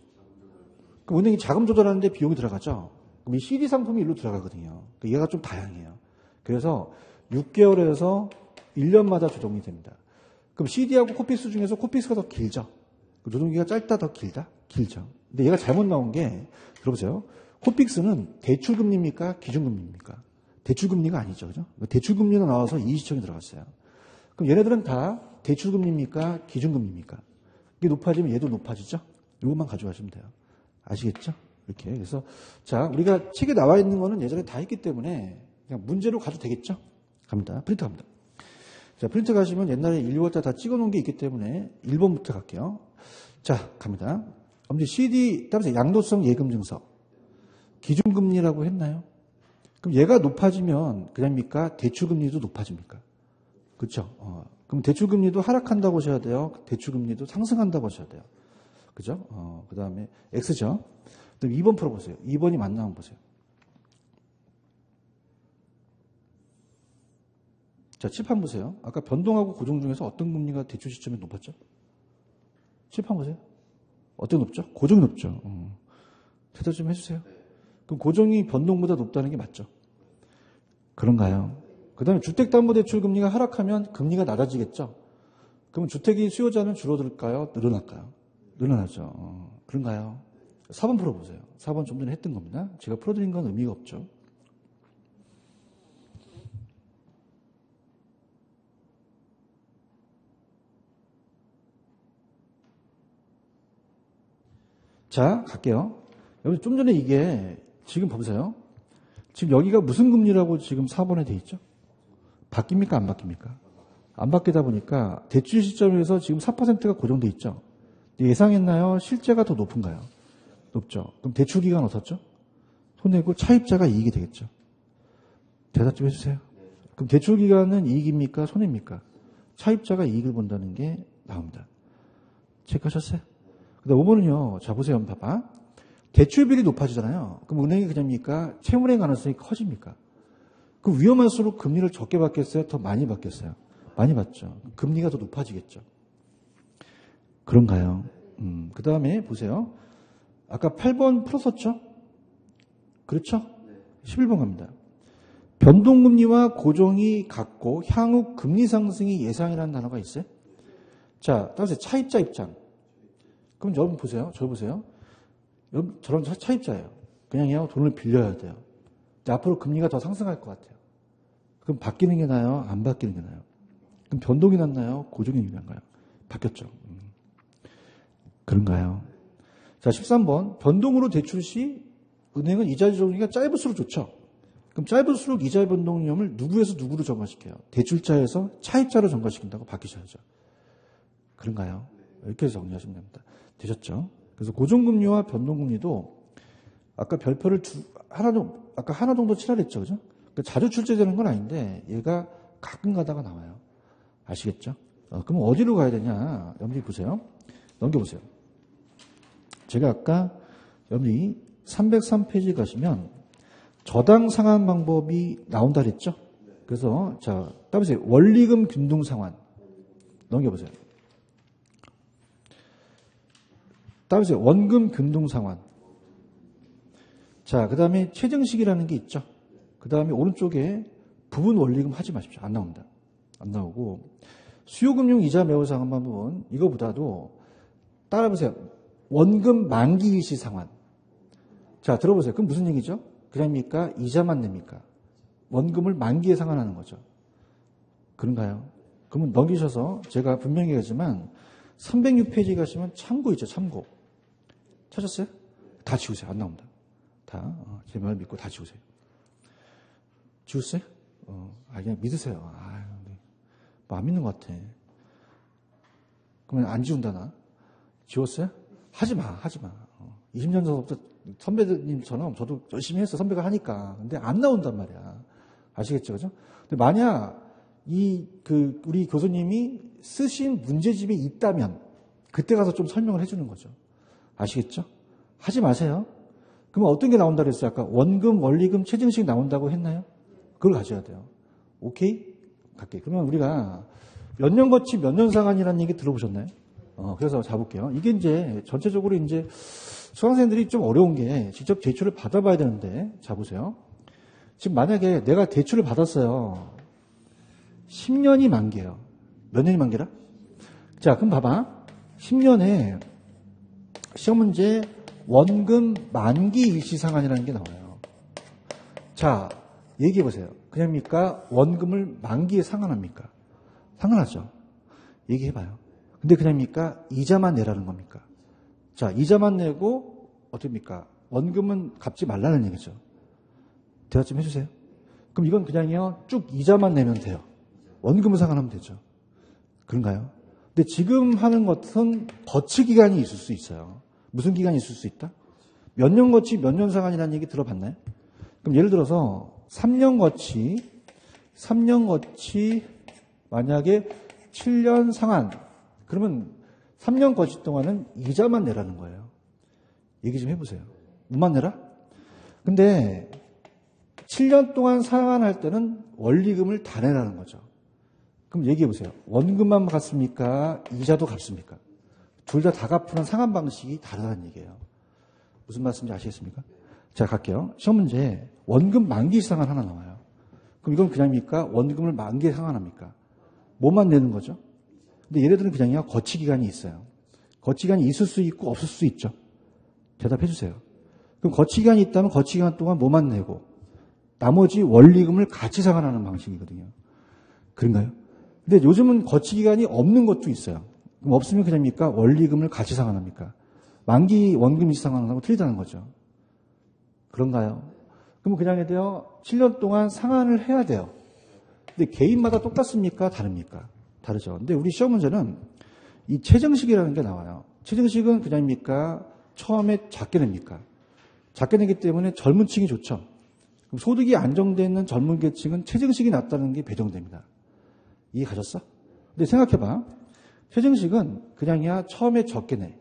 Speaker 1: 그럼 은행이 자금 조달하는데 비용이 들어가죠. 그럼 이 CD 상품이 일로 들어가거든요. 얘가 좀 다양해요. 그래서 6개월에서 1년마다 조정이 됩니다. 그럼 CD하고 코픽스 중에서 코픽스가 더 길죠. 조정기가 짧다, 더 길다? 길죠. 근데 얘가 잘못 나온 게, 들어보세요. 코픽스는 대출금리입니까? 기준금리입니까? 대출금리가 아니죠. 그죠? 대출금리가 나와서 이의시청이 들어갔어요. 그럼 얘네들은 다 대출금리입니까? 기준금리입니까? 이게 높아지면 얘도 높아지죠? 이것만 가져가시면 돼요. 아시겠죠? 이렇게. 그래서, 자, 우리가 책에 나와 있는 거는 예전에 다 했기 때문에 그냥 문제로 가도 되겠죠? 갑니다. 프린트 갑니다. 자, 프린트 가시면 옛날에 1, 2월달 다 찍어 놓은 게 있기 때문에 1번부터 갈게요. 자, 갑니다. 엄지 CD, 따라서 양도성 예금 증서. 기준금리라고 했나요? 그럼 얘가 높아지면 그냥입니까? 대출금리도 높아집니까? 그렇죠? 그럼 대출금리도 하락한다고 하셔야 돼요. 대출금리도 상승한다고 하셔야 돼요. 그죠? 그 다음에 X죠? 그럼 2번 풀어보세요. 2번이 맞나 보세요. 자, 칠판 보세요. 아까 변동하고 고정 중에서 어떤 금리가 대출 시점에 높았죠? 칠판 보세요. 어떤 높죠? 고정이 높죠. 대답 좀 해주세요. 그럼 고정이 변동보다 높다는 게 맞죠? 그런가요? 그 다음에 주택담보대출 금리가 하락하면 금리가 낮아지겠죠? 그럼 주택이 수요자는 줄어들까요? 늘어날까요? 늘어나죠. 그런가요? 4번 풀어보세요. 4번 좀 전에 했던 겁니다. 제가 풀어드린 건 의미가 없죠. 자, 갈게요. 여기 좀 전에 이게 지금 보세요. 지금 여기가 무슨 금리라고 지금 4번에 돼 있죠? 바뀝니까? 안 바뀝니까? 안 바뀌다 보니까 대출 시점에서 지금 4%가 고정돼 있죠? 예상했나요? 실제가 더 높은가요? 높죠. 그럼 대출 기간 어떻죠? 손해고 차입자가 이익이 되겠죠. 대답 좀 해주세요. 그럼 대출 기간은 이익입니까? 손해입니까? 차입자가 이익을 본다는 게 나옵니다. 체크하셨어요? 그다음 5번은요. 자, 보세요. 봐봐. 대출비율이 높아지잖아요. 그럼 은행이 그냥입니까? 채무의 가능성이 커집니까? 그럼 위험할수록 금리를 적게 받겠어요? 더 많이 받겠어요? 많이 받죠. 금리가 더 높아지겠죠. 그런가요? 그 다음에 보세요. 아까 8번 풀었었죠? 그렇죠? 11번 갑니다. 변동금리와 고정이 같고 향후 금리 상승이 예상이라는 단어가 있어요? 자, 따라서 차입자 입장. 그럼 여러분 보세요. 저 보세요. 여러분, 저런 차입자예요. 그냥요, 돈을 빌려야 돼요. 근데 앞으로 금리가 더 상승할 것 같아요. 그럼 바뀌는 게 나아요? 안 바뀌는 게 나아요? 그럼 변동이 났나요? 고정이 났나요? 바뀌었죠. 그런가요? 자, 13번. 변동으로 대출 시 은행은 이자 조정기가 짧을수록 좋죠. 그럼 짧을수록 이자 변동률을 누구에서 누구로 전가시켜요? 대출자에서 차입자로 전가시킨다고 바뀌셔야죠. 그런가요? 이렇게 정리하시면 됩니다. 되셨죠? 그래서 고정금리와 변동금리도 아까 별표를 하나 정도 칠하랬죠. 그죠? 그러니까 자주 출제되는 건 아닌데 얘가 가끔 가다가 나와요. 아시겠죠? 그럼 어디로 가야 되냐? 여러분이 보세요. 넘겨보세요. 제가 아까 여러분이 303페이지 가시면 저당 상환 방법이 나온다 그랬죠? 그래서 자, 따보세요. 원리금 균등 상환. 넘겨보세요. 따보세요. 원금 균등 상환. 자, 그 다음에 최정식이라는 게 있죠. 그 다음에 오른쪽에 부분 원리금 하지 마십시오. 안 나옵니다. 안 나오고 수요금융 이자 매우 상환 방법은 이거보다도 따라보세요. 원금 만기 일시 상환. 자, 들어보세요. 그럼 무슨 얘기죠? 그냥입니까? 이자만 냅니까? 원금을 만기에 상환하는 거죠. 그런가요? 그러면 넘기셔서 제가 분명히 얘기하지만 306페이지 가시면 참고 있죠. 참고. 찾았어요? 다 지우세요. 안 나옵니다. 다 제 말 믿고 다 지우세요. 지웠어요? 그냥 믿으세요. 뭐 안 믿는 것 같아. 그러면 안 지운다 나. 지웠어요? 하지 마. 20년 전부터 선배님처럼 저도 열심히 했어. 선배가 하니까. 근데 안 나온단 말이야. 아시겠죠? 그죠? 근데 만약 우리 교수님이 쓰신 문제집이 있다면 그때 가서 좀 설명을 해주는 거죠. 아시겠죠? 하지 마세요. 그러면 어떤 게 나온다고 했어요? 아까 원금, 원리금, 최증식 나온다고 했나요? 그걸 가져야 돼요. 오케이? 갈게요. 그러면 우리가 몇 년 거치 몇 년 상환이라는 얘기 들어보셨나요? 그래서 잡을게요. 이게 이제 전체적으로 이제 수강생들이 좀 어려운 게 직접 대출을 받아봐야 되는데, 자 보세요. 지금 만약에 내가 대출을 받았어요. 10년이 만기예요. 몇 년이 만기라? 자, 그럼 봐봐. 10년에 시험 문제 원금 만기 일시 상환이라는 게 나와요. 자, 얘기해 보세요. 그냥입니까? 원금을 만기에 상환합니까? 상환하죠. 얘기해 봐요. 근데 그냥입니까? 이자만 내라는 겁니까? 자, 이자만 내고 어떻습니까? 원금은 갚지 말라는 얘기죠. 대답 좀 해주세요. 그럼 이건 그냥요, 쭉 이자만 내면 돼요. 원금 상환하면 되죠. 그런가요? 근데 지금 하는 것은 거치 기간이 있을 수 있어요. 무슨 기간이 있을 수 있다? 몇 년 거치, 몇 년 상환이라는 얘기 들어봤나요? 그럼 예를 들어서 3년 거치, 만약에 7년 상환, 그러면 3년 거치 동안은 이자만 내라는 거예요. 얘기 좀 해보세요. 뭐만 내라? 근데 7년 동안 상환할 때는 원리금을 다 내라는 거죠. 그럼 얘기해보세요. 원금만 갚습니까? 이자도 갚습니까? 둘 다 갚는 상환 방식이 다르다는 얘기예요. 무슨 말씀인지 아시겠습니까? 자, 갈게요. 시험 문제 원금 만기 상환 하나 나와요. 그럼 이건 그냥입니까? 원금을 만기에 상환합니까? 뭐만 내는 거죠? 근데 얘네들은 그냥요, 거치 기간이 있어요. 거치 기간이 있을 수 있고 없을 수 있죠. 대답해 주세요. 그럼 거치 기간이 있다면 거치 기간 동안 뭐만 내고 나머지 원리금을 같이 상환하는 방식이거든요. 그런가요? 근데 요즘은 거치 기간이 없는 것도 있어요. 그럼 없으면 그냥입니까? 원리금을 같이 상환합니까? 만기 원금 상환하고 틀리다는 거죠. 그런가요? 그럼 그냥 해야 돼요. 7년 동안 상환을 해야 돼요. 근데 개인마다 똑같습니까? 다릅니까? 다르죠. 근데 우리 시험 문제는 이 최정식이라는 게 나와요. 최정식은 그냥입니까? 처음에 작게 냅니까? 작게 내기 때문에 젊은 층이 좋죠. 그럼 소득이 안정되어 있는 젊은 계층은 최정식이 낮다는 게 배정됩니다. 이해 가셨어? 근데 생각해봐. 최정식은 그냥이야 처음에 적게 내.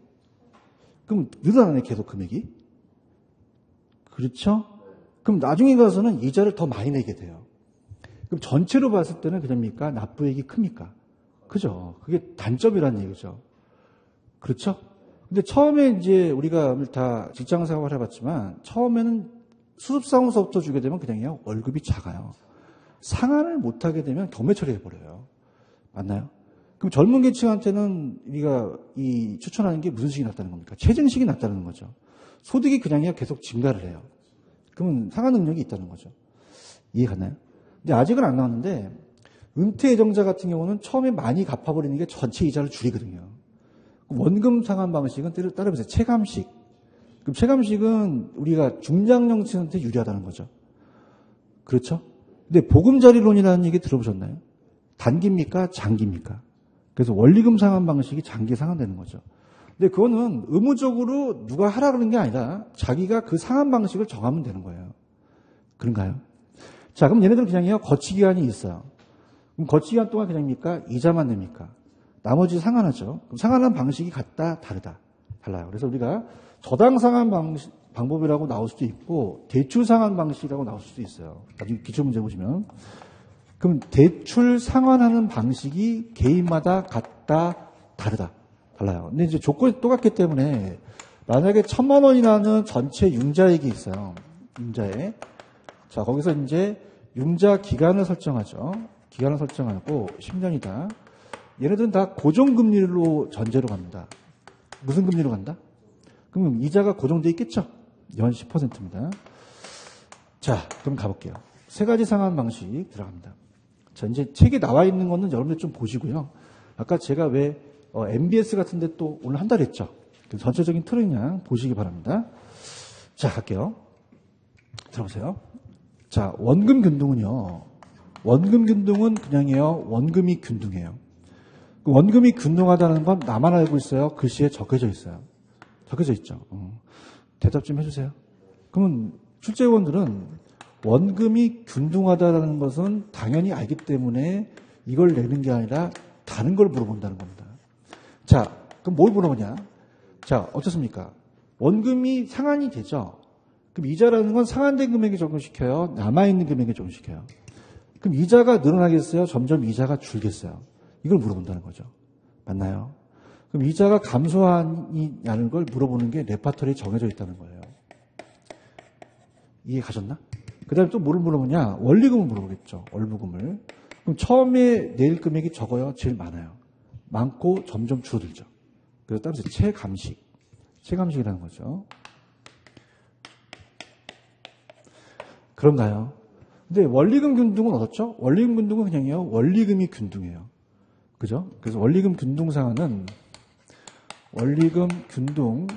Speaker 1: 그럼 늘어나네 계속 금액이. 그렇죠? 그럼 나중에 가서는 이자를 더 많이 내게 돼요. 그럼 전체로 봤을 때는 그냥입니까? 납부액이 큽니까? 그죠? 그게 단점이라는 얘기죠. 그렇죠? 근데 처음에 이제 우리가 다 직장 생활을 해봤지만 처음에는 수습사무소부터 주게 되면 그냥요 월급이 작아요. 상환을 못하게 되면 경매 처리해버려요. 맞나요? 그럼 젊은 계층한테는 우리가 추천하는 게 무슨 식이 낫다는 겁니까? 최저식이 낫다는 거죠. 소득이 그냥요 계속 증가를 해요. 그러면 상환 능력이 있다는 거죠. 이해 가나요? 근데 아직은 안 나왔는데 은퇴 예정자 같은 경우는 처음에 많이 갚아버리는 게 전체 이자를 줄이거든요. 원금 상환 방식은 따라해보세요. 체감식. 그럼 체감식은 우리가 중장년층한테 유리하다는 거죠. 그렇죠? 근데 보금자리론이라는 얘기 들어보셨나요? 단기입니까? 장기입니까? 그래서 원리금 상환 방식이 장기 상환되는 거죠. 근데 그거는 의무적으로 누가 하라 그러는 게 아니라 자기가 그 상환 방식을 정하면 되는 거예요. 그런가요? 자, 그럼 얘네들은 그냥요 거치 기간이 있어요. 그럼 거치 기간 동안 그냥입니까? 이자만 냅니까? 나머지 상환하죠. 그럼 상환하는 방식이 같다, 다르다. 달라요. 그래서 우리가 저당 상환 방법이라고 나올 수도 있고 대출 상환 방식이라고 나올 수도 있어요. 나중에 기출문제 보시면. 그럼 대출 상환하는 방식이 개인마다 같다, 다르다. 달라요. 근데 이제 조건이 똑같기 때문에 만약에 1,000만 원이라는 전체 융자액이 있어요. 융자액. 자, 거기서 이제 융자 기간을 설정하죠. 기간을 설정하고 10년이다. 얘네들은 다 고정금리로 전제로 갑니다. 무슨 금리로 간다? 그럼 이자가 고정되어 있겠죠? 연 10%입니다. 자, 그럼 가볼게요. 세 가지 상환 방식 들어갑니다. 자, 이제 책에 나와 있는 거는 여러분들 좀 보시고요. 아까 제가 왜 MBS 같은데 또 오늘 한 달 했죠? 전체적인 틀은 그냥 보시기 바랍니다. 자, 갈게요. 들어보세요. 자, 원금 균등은요. 원금 균등은 그냥이에요. 원금이 균등해요. 원금이 균등하다는 건 나만 알고 있어요? 글씨에 적혀져 있어요? 적혀져 있죠. 대답 좀 해주세요. 그러면 출제위원들은 원금이 균등하다는 것은 당연히 알기 때문에 이걸 내는 게 아니라 다른 걸 물어본다는 겁니다. 자, 그럼 뭘 물어보냐? 자, 어떻습니까? 원금이 상환이 되죠? 그럼 이자라는 건 상환된 금액에 적용시켜요? 남아있는 금액에 적용시켜요? 그럼 이자가 늘어나겠어요? 점점 이자가 줄겠어요? 이걸 물어본다는 거죠. 맞나요? 그럼 이자가 감소하냐는 걸 물어보는 게 레파토리에 정해져 있다는 거예요. 이해 가셨나? 그 다음에 또 뭐를 물어보냐? 원리금을 물어보겠죠. 월부금을. 그럼 처음에 낼 금액이 적어요? 제일 많아요. 많고 점점 줄어들죠. 그래서 따라서 체감식. 체감식이라는 거죠. 그런가요? 근데 원리금 균등은 어떻죠? 원리금 균등은 그냥요. 원리금이 균등해요. 그죠? 그래서 원리금 균등 상환은 원리금 균등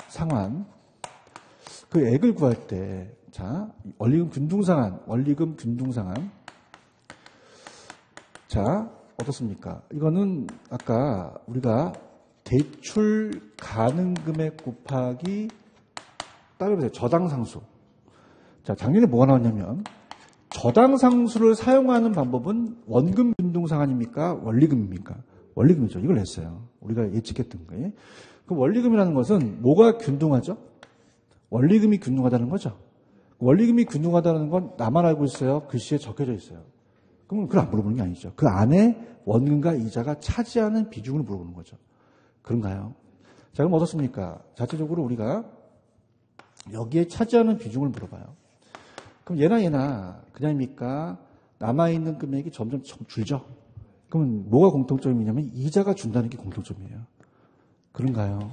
Speaker 1: 상환 그 액을 구할 때, 자, 원리금 균등상환. 자, 어떻습니까? 이거는 아까 우리가 대출 가능 금액 곱하기 따라해보세요. 저당상수. 자, 작년에 뭐가 나왔냐면 저당상수를 사용하는 방법은 원금 균등상환입니까? 원리금입니까? 원리금이죠. 이걸 냈어요. 우리가 예측했던 거예요. 그럼 원리금이라는 것은 뭐가 균등하죠? 원리금이 균등하다는 거죠. 원리금이 균등하다는 건 나만 알고 있어요? 글씨에 적혀져 있어요. 그럼 그걸 안 물어보는 게 아니죠. 그 안에 원금과 이자가 차지하는 비중을 물어보는 거죠. 그런가요? 자, 그럼 어떻습니까? 자체적으로 우리가 여기에 차지하는 비중을 물어봐요. 그럼 얘나 그냥입니까? 남아있는 금액이 점점 줄죠? 그러면 뭐가 공통점이냐면 이자가 준다는 게 공통점이에요. 그런가요?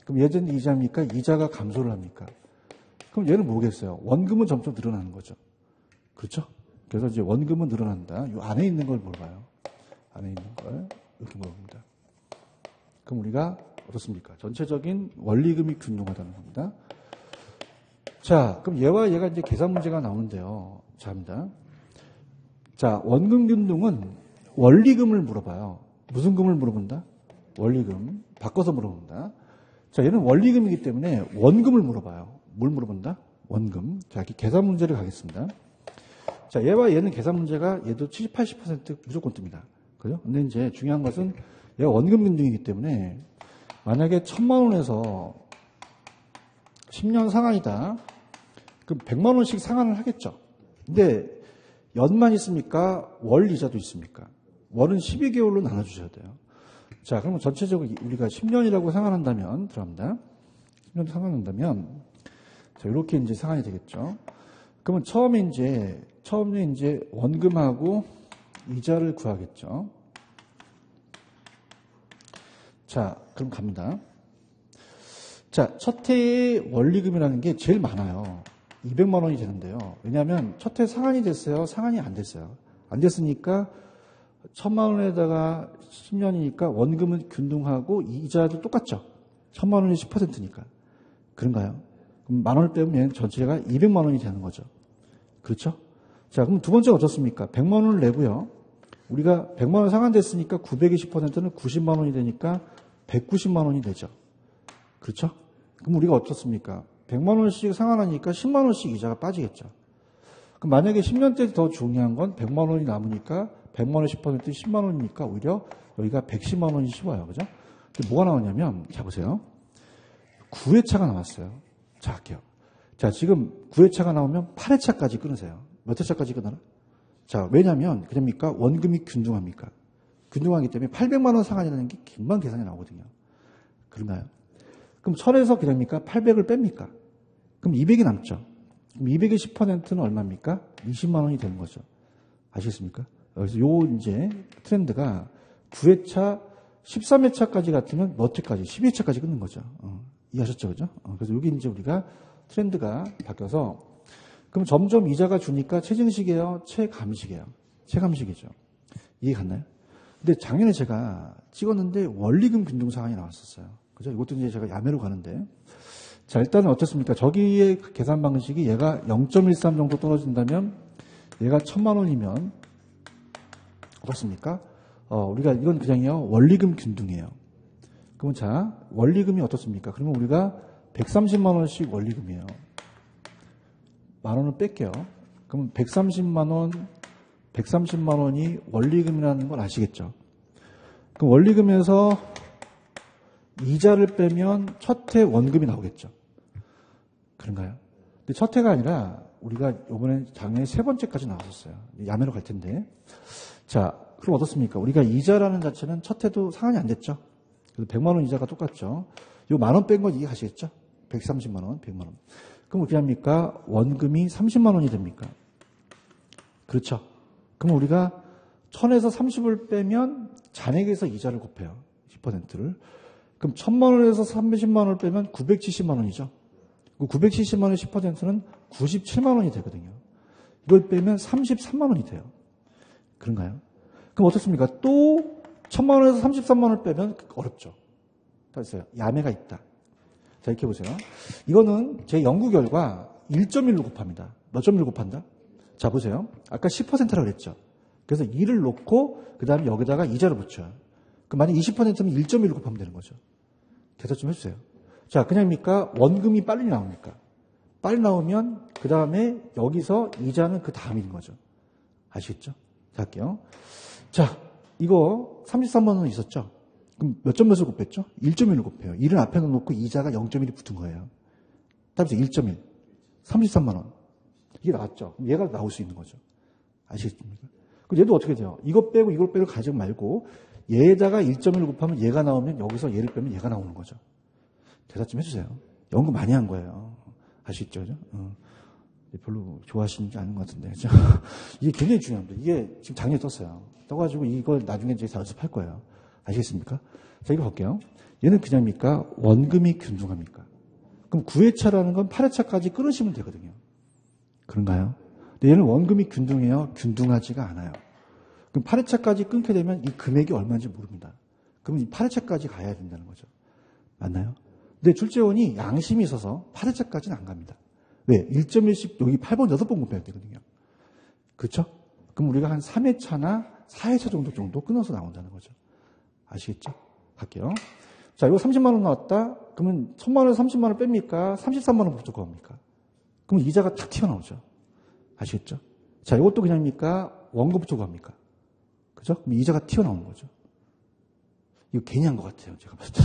Speaker 1: 그럼 예전 이자입니까? 이자가 감소를 합니까? 그럼 얘는 뭐겠어요? 원금은 점점 늘어나는 거죠. 그렇죠? 그래서 이제 원금은 늘어난다. 이 안에 있는 걸 물어봐요. 안에 있는 걸 이렇게 물어봅니다. 그럼 우리가 어떻습니까? 전체적인 원리금이 균등하다는 겁니다. 자, 그럼 얘와 얘가 이제 계산 문제가 나오는데요. 자, 합니다. 자, 원금 균등은 원리금을 물어봐요. 무슨 금을 물어본다? 원리금. 바꿔서 물어본다. 자, 얘는 원리금이기 때문에 원금을 물어봐요. 뭘 물어본다? 원금. 자, 이렇게 계산 문제를 가겠습니다. 자, 얘와 얘는 계산 문제가 얘도 70, 80% 무조건 뜹니다. 그죠? 근데 이제 중요한 것은 얘가 원금 균등이기 때문에 만약에 1,000만 원에서 10년 상환이다. 그럼 100만 원씩 상환을 하겠죠. 근데 연만 있습니까? 월 이자도 있습니까? 월은 12개월로 나눠주셔야 돼요. 자, 그러면 전체적으로 우리가 10년이라고 상환한다면, 들어갑니다. 10년 상환한다면, 자, 이렇게 이제 상환이 되겠죠. 그러면 처음에 이제 원금하고 이자를 구하겠죠. 자, 그럼 갑니다. 자, 첫 해의 원리금이라는 게 제일 많아요. 200만 원이 되는데요. 왜냐하면 첫 해 상환이 됐어요? 상환이 안 됐어요. 안 됐으니까 1,000만 원에다가 10년이니까 원금은 균등하고 이자도 똑같죠. 1,000만 원이 10%니까. 그런가요? 그럼 만 원을 빼면 전체가 200만 원이 되는 거죠. 그렇죠? 자, 그럼 두 번째가 어떻습니까? 100만 원을 내고요. 우리가 100만 원 상환됐으니까 920%는 90만 원이 되니까 190만 원이 되죠. 그렇죠? 그럼 우리가 어떻습니까? 100만 원씩 상환하니까 10만 원씩 이자가 빠지겠죠. 그럼 만약에 10년 때 더 중요한 건 100만 원이 남으니까 100만 원 10% 10만 원이니까 오히려 여기가 110만 원이 쉬워요. 그죠? 근데 뭐가 나오냐면, 자, 보세요. 9회차가 나왔어요. 자, 할게요. 자, 지금 9회차가 나오면 8회차까지 끊으세요. 몇 회차까지 끊어라? 자, 왜냐면, 그럽니까? 원금이 균등합니까? 균등하기 때문에 800만 원 상환이라는 게 금방 계산이 나오거든요. 그런가요? 그럼 1000에서 그럽니까? 800을 뺍니까? 그럼 200이 남죠. 그럼 200의 10%는 얼마입니까? 20만 원이 되는 거죠. 아시겠습니까? 그래서 요 이제 트렌드가 9회차, 13회차까지 같으면 몇 회까지? 12회차까지 끊는 거죠. 이해하셨죠? 그죠? 그래서 여기 이제 우리가 트렌드가 바뀌어서 그럼 점점 이자가 주니까 최증식이에요? 최감식이에요? 최감식이죠. 이해 갔나요? 근데 작년에 제가 찍었는데 원리금 균등 상환이 나왔었어요. 그죠? 이것도 이제 제가 야매로 가는데. 자, 일단은 어떻습니까? 저기의 계산 방식이 얘가 0.13 정도 떨어진다면 얘가 1,000만 원이면 어떻습니까? 우리가 이건 그냥요. 원리금 균등이에요. 그러면 자, 원리금이 어떻습니까? 그러면 우리가 130만 원씩 원리금이에요. 만 원을 뺄게요. 그럼 130만 원이 원리금이라는 걸 아시겠죠? 그럼 원리금에서 이자를 빼면 첫 해 원금이 나오겠죠. 그런가요? 근데 첫 해가 아니라 우리가 이번에 작년에 세 번째까지 나왔었어요. 야매로 갈 텐데. 자, 그럼 어떻습니까? 우리가 이자라는 자체는 첫 해도 상환이 안 됐죠. 그래서 100만 원 이자가 똑같죠. 요 만 원 뺀 거 이해하시겠죠? 130만 원, 100만 원. 그럼 어떻게 합니까? 원금이 30만 원이 됩니까? 그렇죠. 그럼 우리가 1000에서 30을 빼면 잔액에서 이자를 곱해요. 10%를. 그럼 1000만 원에서 30만 원을 빼면 970만 원이죠. 그 970만 원의 10%는 97만 원이 되거든요. 이걸 빼면 33만 원이 돼요. 그런가요? 그럼 어떻습니까? 또 1000만 원에서 33만 원을 빼면 어렵죠. 됐어요. 야매가 있다. 자, 이렇게 보세요. 이거는 제 연구 결과 1.1로 곱합니다. 몇 점을 곱한다? 자, 보세요. 아까 10%라고 그랬죠. 그래서 2를 놓고 그 다음에 여기다가 이자를 붙여요. 그럼 만약 20%면 1.1로 곱하면 되는 거죠. 대답 좀 해주세요. 자, 그냥입니까? 원금이 빨리 나옵니까? 빨리 나오면 그 다음에 여기서 이자는 그 다음인 거죠. 아시겠죠? 자, 할게요. 자, 이거 33만 원 있었죠? 그럼 몇 점 몇을 곱했죠? 1.1을 곱해요. 1은 앞에 놓고 이자가 0.1이 붙은 거예요. 답이 1.1. 33만 원. 이게 나왔죠? 그럼 얘가 나올 수 있는 거죠. 아시겠습니까? 그럼 얘도 어떻게 돼요? 이거 빼고 이걸 빼고 가지고 말고 얘에다가 1.1을 곱하면 얘가 나오면 여기서 얘를 빼면 얘가 나오는 거죠. 대답 좀 해주세요. 연구 많이 한 거예요. 아시겠죠? 그죠? 별로 좋아하시지 않은 것 같은데. 그죠? 이게 굉장히 중요합니다. 이게 지금 작년에 떴어요. 떠가지고 이걸 나중에 이제 다 연습할 거예요. 아시겠습니까? 자, 이거 볼게요. 얘는 그냥입니까? 원금이 균등합니까? 그럼 9회차라는 건 8회차까지 끊으시면 되거든요. 그런가요? 근데 얘는 원금이 균등해요? 균등하지가 않아요. 그럼 8회차까지 끊게 되면 이 금액이 얼마인지 모릅니다. 그럼 이 8회차까지 가야 된다는 거죠. 맞나요? 근데 출제원이 양심이 있어서 8회차까지는 안 갑니다. 왜? 1.1씩 여기 8번, 6번 곱해야 되거든요. 그렇죠? 그럼 우리가 한 3회차나 4회차 정도 끊어서 나온다는 거죠. 아시겠죠? 갈게요. 자, 이거 30만 원 나왔다. 그러면 1000만 원에서 30만 원 뺍니까? 33만 원부터 곱합니까? 그럼 이자가 탁 튀어나오죠. 아시겠죠? 자, 이것도 그냥입니까? 원금부터 곱합니까? 그죠? 그럼 이자가 튀어나오는 거죠. 이거 괜히 한 것 같아요. 제가 봤을 때.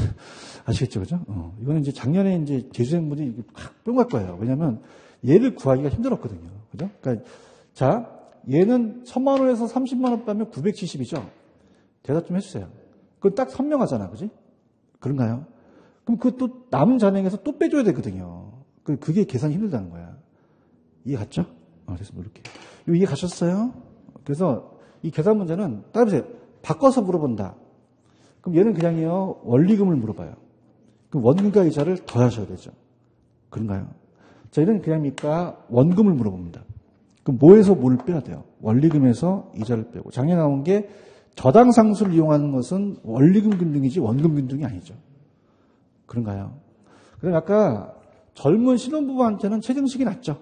Speaker 1: 아시겠죠? 그죠? 이거는 이제 작년에 이제 재수생분들이 확 뿅갈 거예요. 왜냐면 얘를 구하기가 힘들었거든요. 그죠? 그러니까, 자, 얘는 1000만 원에서 30만 원 빼면 970이죠? 대답 좀 해주세요. 그건 딱 선명하잖아. 그지? 그런가요? 그럼 그 또 남은 잔액에서 또 빼줘야 되거든요. 그게 계산이 힘들다는 거야. 이해 갔죠? 그래서 이렇게. 이해 가셨어요? 그래서 이 계산 문제는 따라보세요. 바꿔서 물어본다. 그럼 얘는 그냥요, 원리금을 물어봐요. 그럼 원금과 이자를 더하셔야 되죠. 그런가요? 자, 얘는 그냥입니까? 원금을 물어봅니다. 그럼 뭐에서 뭘 빼야 돼요? 원리금에서 이자를 빼고. 작년에 나온 게 저당 상수를 이용하는 것은 원리금 균등이지 원금 균등이 아니죠. 그런가요? 그럼 아까 젊은 신혼부부한테는 최저임금이 낮죠.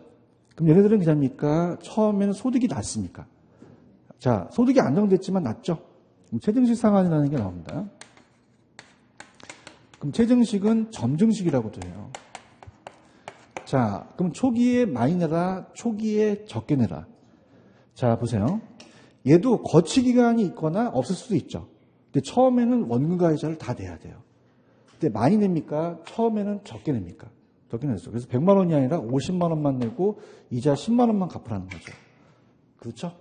Speaker 1: 그럼 얘네들은 그냥입니까? 처음에는 소득이 낮습니까? 자, 소득이 안정됐지만 낮죠. 그럼 최저임금 상한이라는 게 나옵니다. 그럼 최저임금은 점증식이라고도 해요. 자, 그럼 초기에 많이 내라, 초기에 적게 내라. 자, 보세요. 얘도 거치 기간이 있거나 없을 수도 있죠. 근데 처음에는 원금과 이자를 다 내야 돼요. 근데 많이 냅니까? 처음에는 적게 냅니까? 적게 냈어요. 그래서 100만 원이 아니라 50만 원만 내고 이자 10만 원만 갚으라는 거죠. 그렇죠?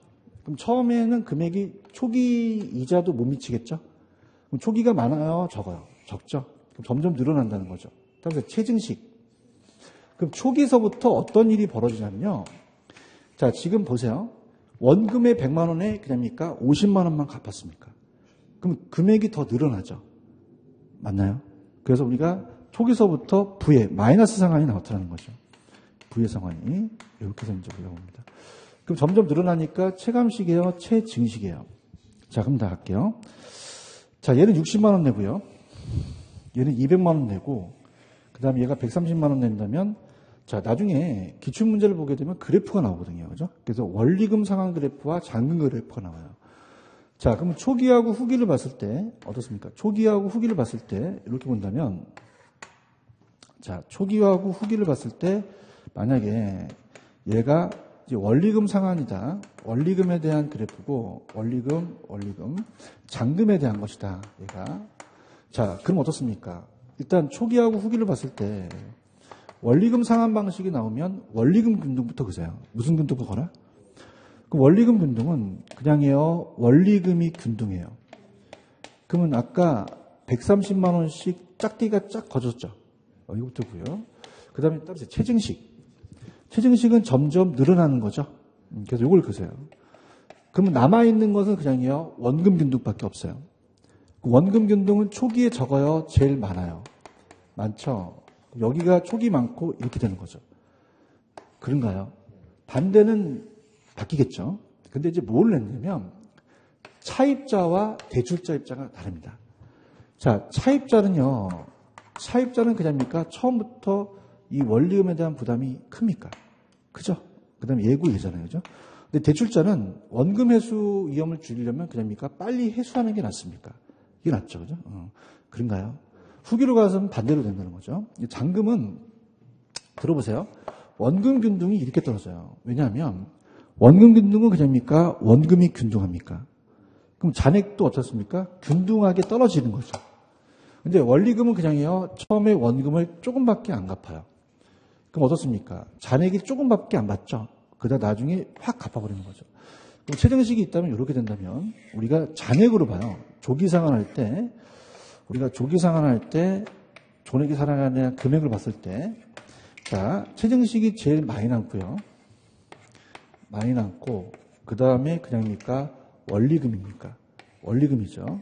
Speaker 1: 그럼 처음에는 금액이 초기 이자도 못 미치겠죠? 그럼 초기가 많아요? 적어요? 적죠? 그럼 점점 늘어난다는 거죠. 그래서 체증식. 그럼 초기서부터 어떤 일이 벌어지냐면요. 자, 지금 보세요. 원금의 100만 원에 그냥입니까? 50만 원만 갚았습니까? 그럼 금액이 더 늘어나죠. 맞나요? 그래서 우리가 초기서부터 부의 마이너스 상환이 나왔다는 거죠. 부의 상환이 이렇게 해서 이제 올라옵니다. 그럼 점점 늘어나니까 체감식이에요, 체증식이에요. 자, 그럼 다 할게요. 자, 얘는 60만 원 내고요. 얘는 200만 원 내고, 그 다음에 얘가 130만 원 낸다면, 자, 나중에 기출문제를 보게 되면 그래프가 나오거든요. 그죠? 그래서 원리금 상환 그래프와 잔금 그래프가 나와요. 자, 그럼 초기하고 후기를 봤을 때, 어떻습니까? 초기하고 후기를 봤을 때, 이렇게 본다면, 자, 초기하고 후기를 봤을 때, 만약에 얘가 이제 원리금 상환이다. 원리금에 대한 그래프고, 원리금, 잔금에 대한 것이다. 얘가. 자, 그럼 어떻습니까? 일단 초기하고 후기를 봤을 때, 원리금 상환 방식이 나오면 원리금 균등부터 그세요. 무슨 균등부터 거라? 그 원리금 균등은 그냥이에요. 원리금이 균등해요. 그러면 아까 130만 원씩 짝띠가 쫙 거졌죠. 이거부터고요. 그 다음에 따라서 체증식. 체증식은 점점 늘어나는 거죠. 그래서 이걸 그세요. 그러면 남아있는 것은 그냥이에요. 원금 균등밖에 없어요. 원금 균등은 초기에 적어요. 제일 많아요. 많죠. 여기가 초기 많고 이렇게 되는 거죠. 그런가요? 반대는 바뀌겠죠. 근데 이제 뭘 냈냐면 차입자와 대출자 입자가 다릅니다. 자, 차입자는요. 차입자는 그냥입니까? 처음부터 이 원리금에 대한 부담이 큽니까? 그죠? 그 다음에 예고이잖아요. 그죠? 근데 대출자는 원금 회수 위험을 줄이려면 그냥입니까? 빨리 회수하는 게 낫습니까? 이게 낫죠. 그죠? 그런가요? 후기로 가서는 반대로 된다는 거죠. 잔금은 들어보세요. 원금 균등이 이렇게 떨어져요. 왜냐하면 원금 균등은 그냥입니까? 원금이 균등합니까? 그럼 잔액도 어떻습니까? 균등하게 떨어지는 거죠. 근데 원리금은 그냥요. 처음에 원금을 조금밖에 안 갚아요. 그럼 어떻습니까? 잔액이 조금밖에 안 받죠. 그러다 나중에 확 갚아버리는 거죠. 그럼 최정식이 있다면 이렇게 된다면 우리가 잔액으로 봐요. 조기 상환할 때 우리가 조기 상환할 때 조기 상환에 대한 금액을 봤을 때 자, 최정식이 제일 많이 남고요. 많이 남고 그 다음에 그냥입니까? 원리금입니까? 원리금이죠.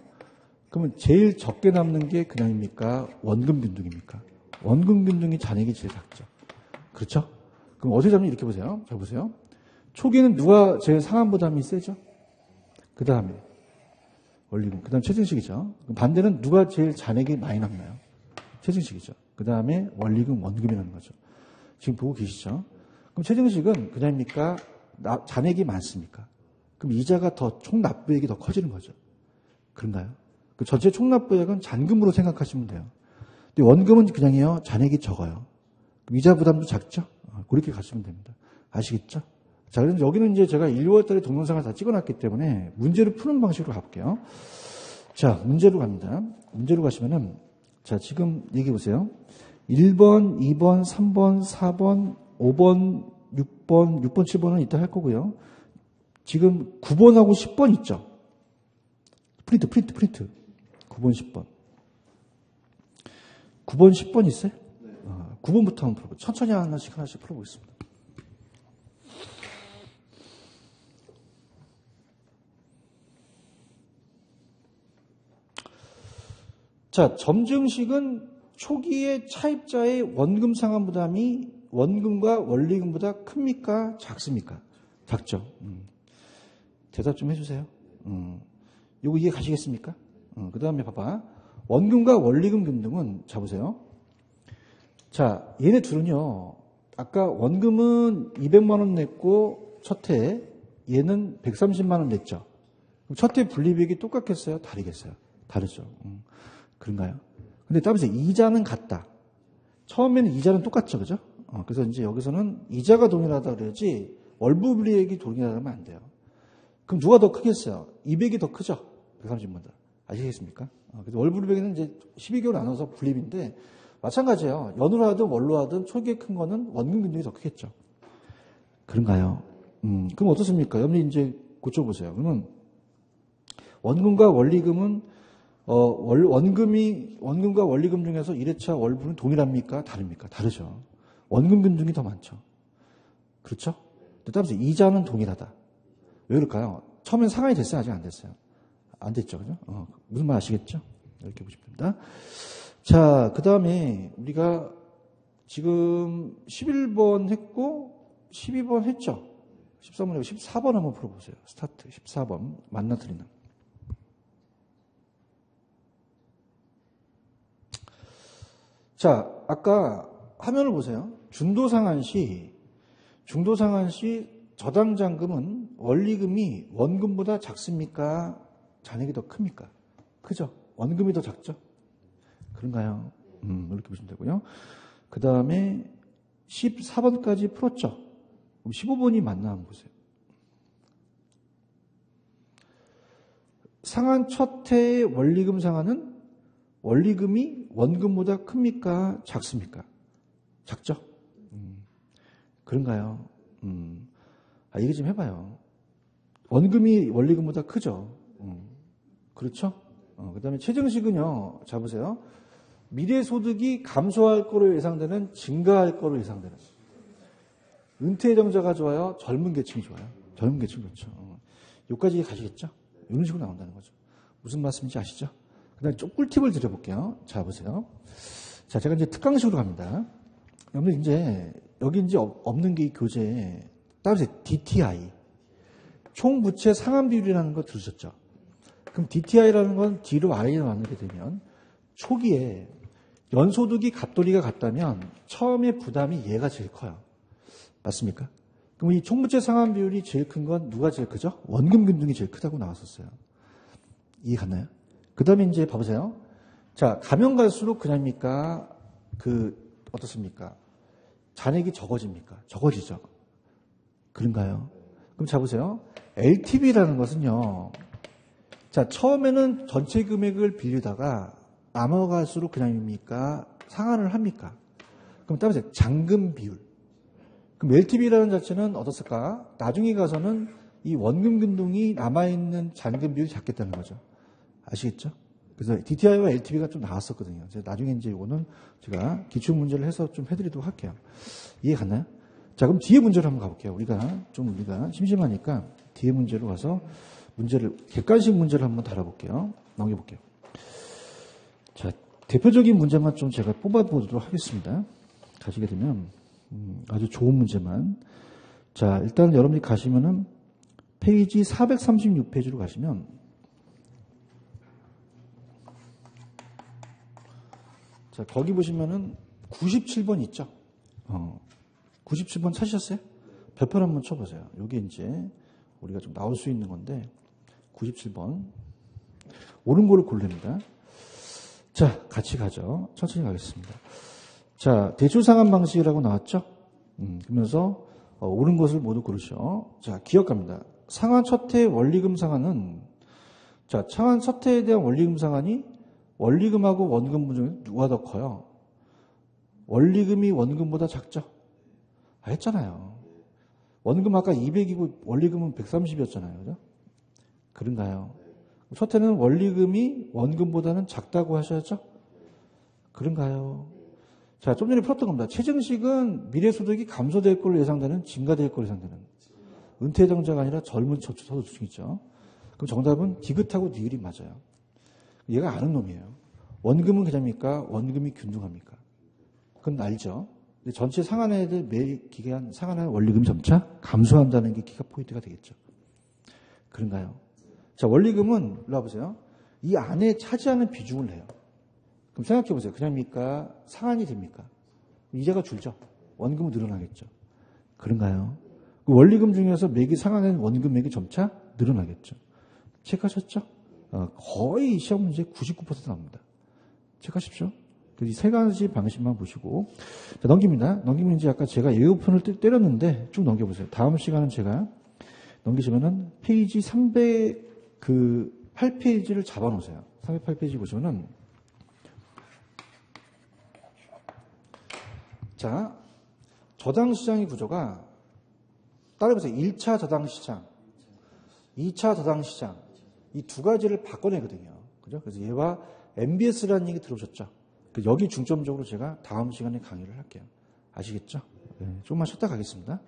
Speaker 1: 그러면 제일 적게 남는 게 그냥입니까? 원금 균등입니까? 원금 균등이 잔액이 제일 작죠. 그렇죠? 그럼 어떻게 잡냐 이렇게 보세요. 잘 보세요. 초기에는 누가 제일 상환 부담이 세죠? 그 다음에 원리금, 그 다음에 최증식이죠. 반대는 누가 제일 잔액이 많이 남나요? 최증식이죠. 그 다음에 원리금, 원금이라는 거죠. 지금 보고 계시죠? 그럼 최증식은 그냥입니까? 잔액이 많습니까? 그럼 이자가 더 총 납부액이 더 커지는 거죠. 그런가요? 그 전체 총 납부액은 잔금으로 생각하시면 돼요. 근데 원금은 그냥이요. 잔액이 적어요. 그럼 이자 부담도 작죠? 그렇게 가시면 됩니다. 아시겠죠? 자, 그럼 여기는 이제 제가 1, 2월 달에 동영상을 다 찍어놨기 때문에 문제를 푸는 방식으로 가볼게요. 자, 문제로 갑니다. 문제로 가시면은, 자, 지금 얘기해 보세요. 1번, 2번, 3번, 4번, 5번, 6번, 7번은 이따 할 거고요. 지금 9번하고 10번 있죠? 프린트. 9번, 10번. 9번, 10번 있어요? 9번부터 한번 풀어보죠. 천천히 하나씩 풀어보겠습니다. 자, 점증식은 초기에 차입자의 원금 상환 부담이 원금과 원리금보다 큽니까? 작습니까? 작죠. 대답 좀 해주세요. 요거 이해 가시겠습니까? 그 다음에 봐봐. 원금과 원리금 균등은, 자, 보세요. 자, 얘네 둘은요, 아까 원금은 200만원 냈고, 첫 해, 얘는 130만원 냈죠. 그럼 첫 해 분리비액이 똑같겠어요? 다르겠어요? 다르죠. 그런가요? 근데 따라서 이자는 같다. 처음에는 이자는 똑같죠. 그죠? 그래서 이제 여기서는 이자가 동일하다 그래야지 월부 분리액이 동일하면 안 돼요. 그럼 누가 더 크겠어요? 200이 더 크죠? 130보다. 아시겠습니까? 그래서 월부 분리액은 이제 12개월 나눠서 분립인데 마찬가지예요. 연으로 하든 월로 하든 초기에 큰 거는 원금 균등이 더 크겠죠. 그런가요? 그럼 어떻습니까? 여러분이 이제 고쳐보세요. 그러면 원금과 원리금은 원금과 원리금 중에서 1회차 월부는 동일합니까? 다릅니까? 다르죠. 원금 균등이 더 많죠. 그렇죠? 따라서 이자는 동일하다. 왜 그럴까요? 처음엔 상환이 됐어요? 아직 안 됐어요? 안 됐죠. 그죠? 무슨 말 아시겠죠? 이렇게 보시면 됩니다. 자, 그 다음에 우리가 지금 11번 했고 12번 했죠? 13번 했고 14번 한번 풀어보세요. 스타트 14번 만나 틀리는. 자, 아까 화면을 보세요. 중도상환 시 저당잔금은 원리금이 원금보다 작습니까? 잔액이 더 큽니까? 크죠? 원금이 더 작죠? 그런가요? 이렇게 보시면 되고요. 그 다음에 14번까지 풀었죠? 그럼 15번이 맞나 한번 보세요. 상환 첫 해의 원리금 상환은 원리금이 원금보다 큽니까? 작습니까? 작죠? 그런가요? 얘기 좀 해봐요. 원금이 원리금보다 크죠? 그렇죠? 그 다음에 최정식은요, 자 보세요. 미래 소득이 감소할 거로 예상되는 증가할 거로 예상되는. 은퇴 예정자가 좋아요? 젊은 계층이 좋아요? 젊은 계층 좋죠. 여기까지 가시겠죠? 이런 식으로 나온다는 거죠. 무슨 말씀인지 아시죠? 그 다음에 좀 꿀팁을 드려볼게요. 자, 보세요. 자, 제가 이제 특강식으로 갑니다. 여러분, 이제, 여기 이제 없는 게 이 교재에, 따라서 DTI. 총부채 상환 비율이라는 거 들으셨죠? 그럼 DTI라는 건 D로 I로 나누게 되면, 초기에 연소득이 갑돌이가 같다면 처음에 부담이 얘가 제일 커요. 맞습니까? 그럼 이 총부채 상환 비율이 제일 큰 건 누가 제일 크죠? 원금 균등이 제일 크다고 나왔었어요. 이해 갔나요? 그 다음에 이제 봐보세요. 자, 가면 갈수록 그냥입니까? 어떻습니까? 잔액이 적어집니까? 적어지죠. 그런가요? 그럼 자 보세요. LTV라는 것은요. 자, 처음에는 전체 금액을 빌리다가 남아갈수록 그냥입니까? 상환을 합니까? 그럼 따라서 잔금 비율. 그럼 LTV라는 자체는 어떻을까? 나중에 가서는 이 원금 균등이 남아있는 잔금 비율이 작겠다는 거죠. 아시겠죠? 그래서 DTI와 LTV가 좀 나왔었거든요. 나중에 이제 이거는 제가 기출 문제를 해서 좀 해드리도록 할게요. 이해 갔나요? 자, 그럼 뒤에 문제로 한번 가볼게요. 우리가 심심하니까 뒤에 문제로 가서 객관식 문제를 한번 다뤄볼게요. 넘겨볼게요. 자, 대표적인 문제만 좀 제가 뽑아보도록 하겠습니다. 가시게 되면, 아주 좋은 문제만. 자, 일단 여러분이 가시면은 페이지 436페이지로 가시면, 자, 거기 보시면은 97번 있죠? 97번 찾으셨어요? 별표 한번 쳐보세요. 여기 이제 우리가 좀 나올 수 있는 건데, 97번. 옳은 거를 고릅니다. 자, 같이 가죠. 천천히 가겠습니다. 자, 대출 상환 방식이라고 나왔죠? 그러면서 옳은 것을 모두 고르시오. 자, 기억합니다. 상환 첫해 원리금 상환은, 자, 상환 첫해에 대한 원리금 상환이 원리금하고 원금 중에 누가 더 커요? 원리금이 원금보다 작죠? 했잖아요. 원금 아까 200이고 원리금은 130이었잖아요. 그죠? 그런가요? 첫해는 원리금이 원금보다는 작다고 하셨죠? 그런가요? 자, 좀 전에 풀었던 겁니다. 최정식은 미래소득이 감소될 걸로 예상되는, 증가될 걸로 예상되는. 은퇴정자가 아니라 젊은 저소득층이죠. 그럼 정답은 디귿하고 니을이 맞아요. 얘가 아는 놈이에요. 원금은 그냥입니까? 원금이 균등합니까? 그건 알죠. 근데 전체 상환액을 매 기간 상환한 원리금 점차 감소한다는 게 기가 포인트가 되겠죠. 그런가요? 자, 원리금은 일로 와보세요. 이 안에 차지하는 비중을 내요. 그럼 생각해 보세요. 그냥입니까? 상환이 됩니까? 이자가 줄죠. 원금은 늘어나겠죠. 그런가요? 그 원리금 중에서 매기 상환한 원금액이 점차 늘어나겠죠. 체크하셨죠? 거의 시험 문제 99% 나옵니다. 체크하십시오. 이 세 가지 방식만 보시고. 자, 넘깁니다. 넘기면 이제 아까 제가 예고편을 때렸는데 쭉 넘겨보세요. 다음 시간은 제가 넘기시면은 페이지 308페이지를 잡아놓으세요. 308페이지 보시면은 자, 저당시장의 구조가 따라해보세요. 1차 저당시장, 2차 저당시장 이 두 가지를 바꿔내거든요. 그죠? 그래서 얘와 MBS라는 얘기 들어오셨죠? 여기 중점적으로 제가 다음 시간에 강의를 할게요. 아시겠죠? 네, 조금만 쉬었다 가겠습니다.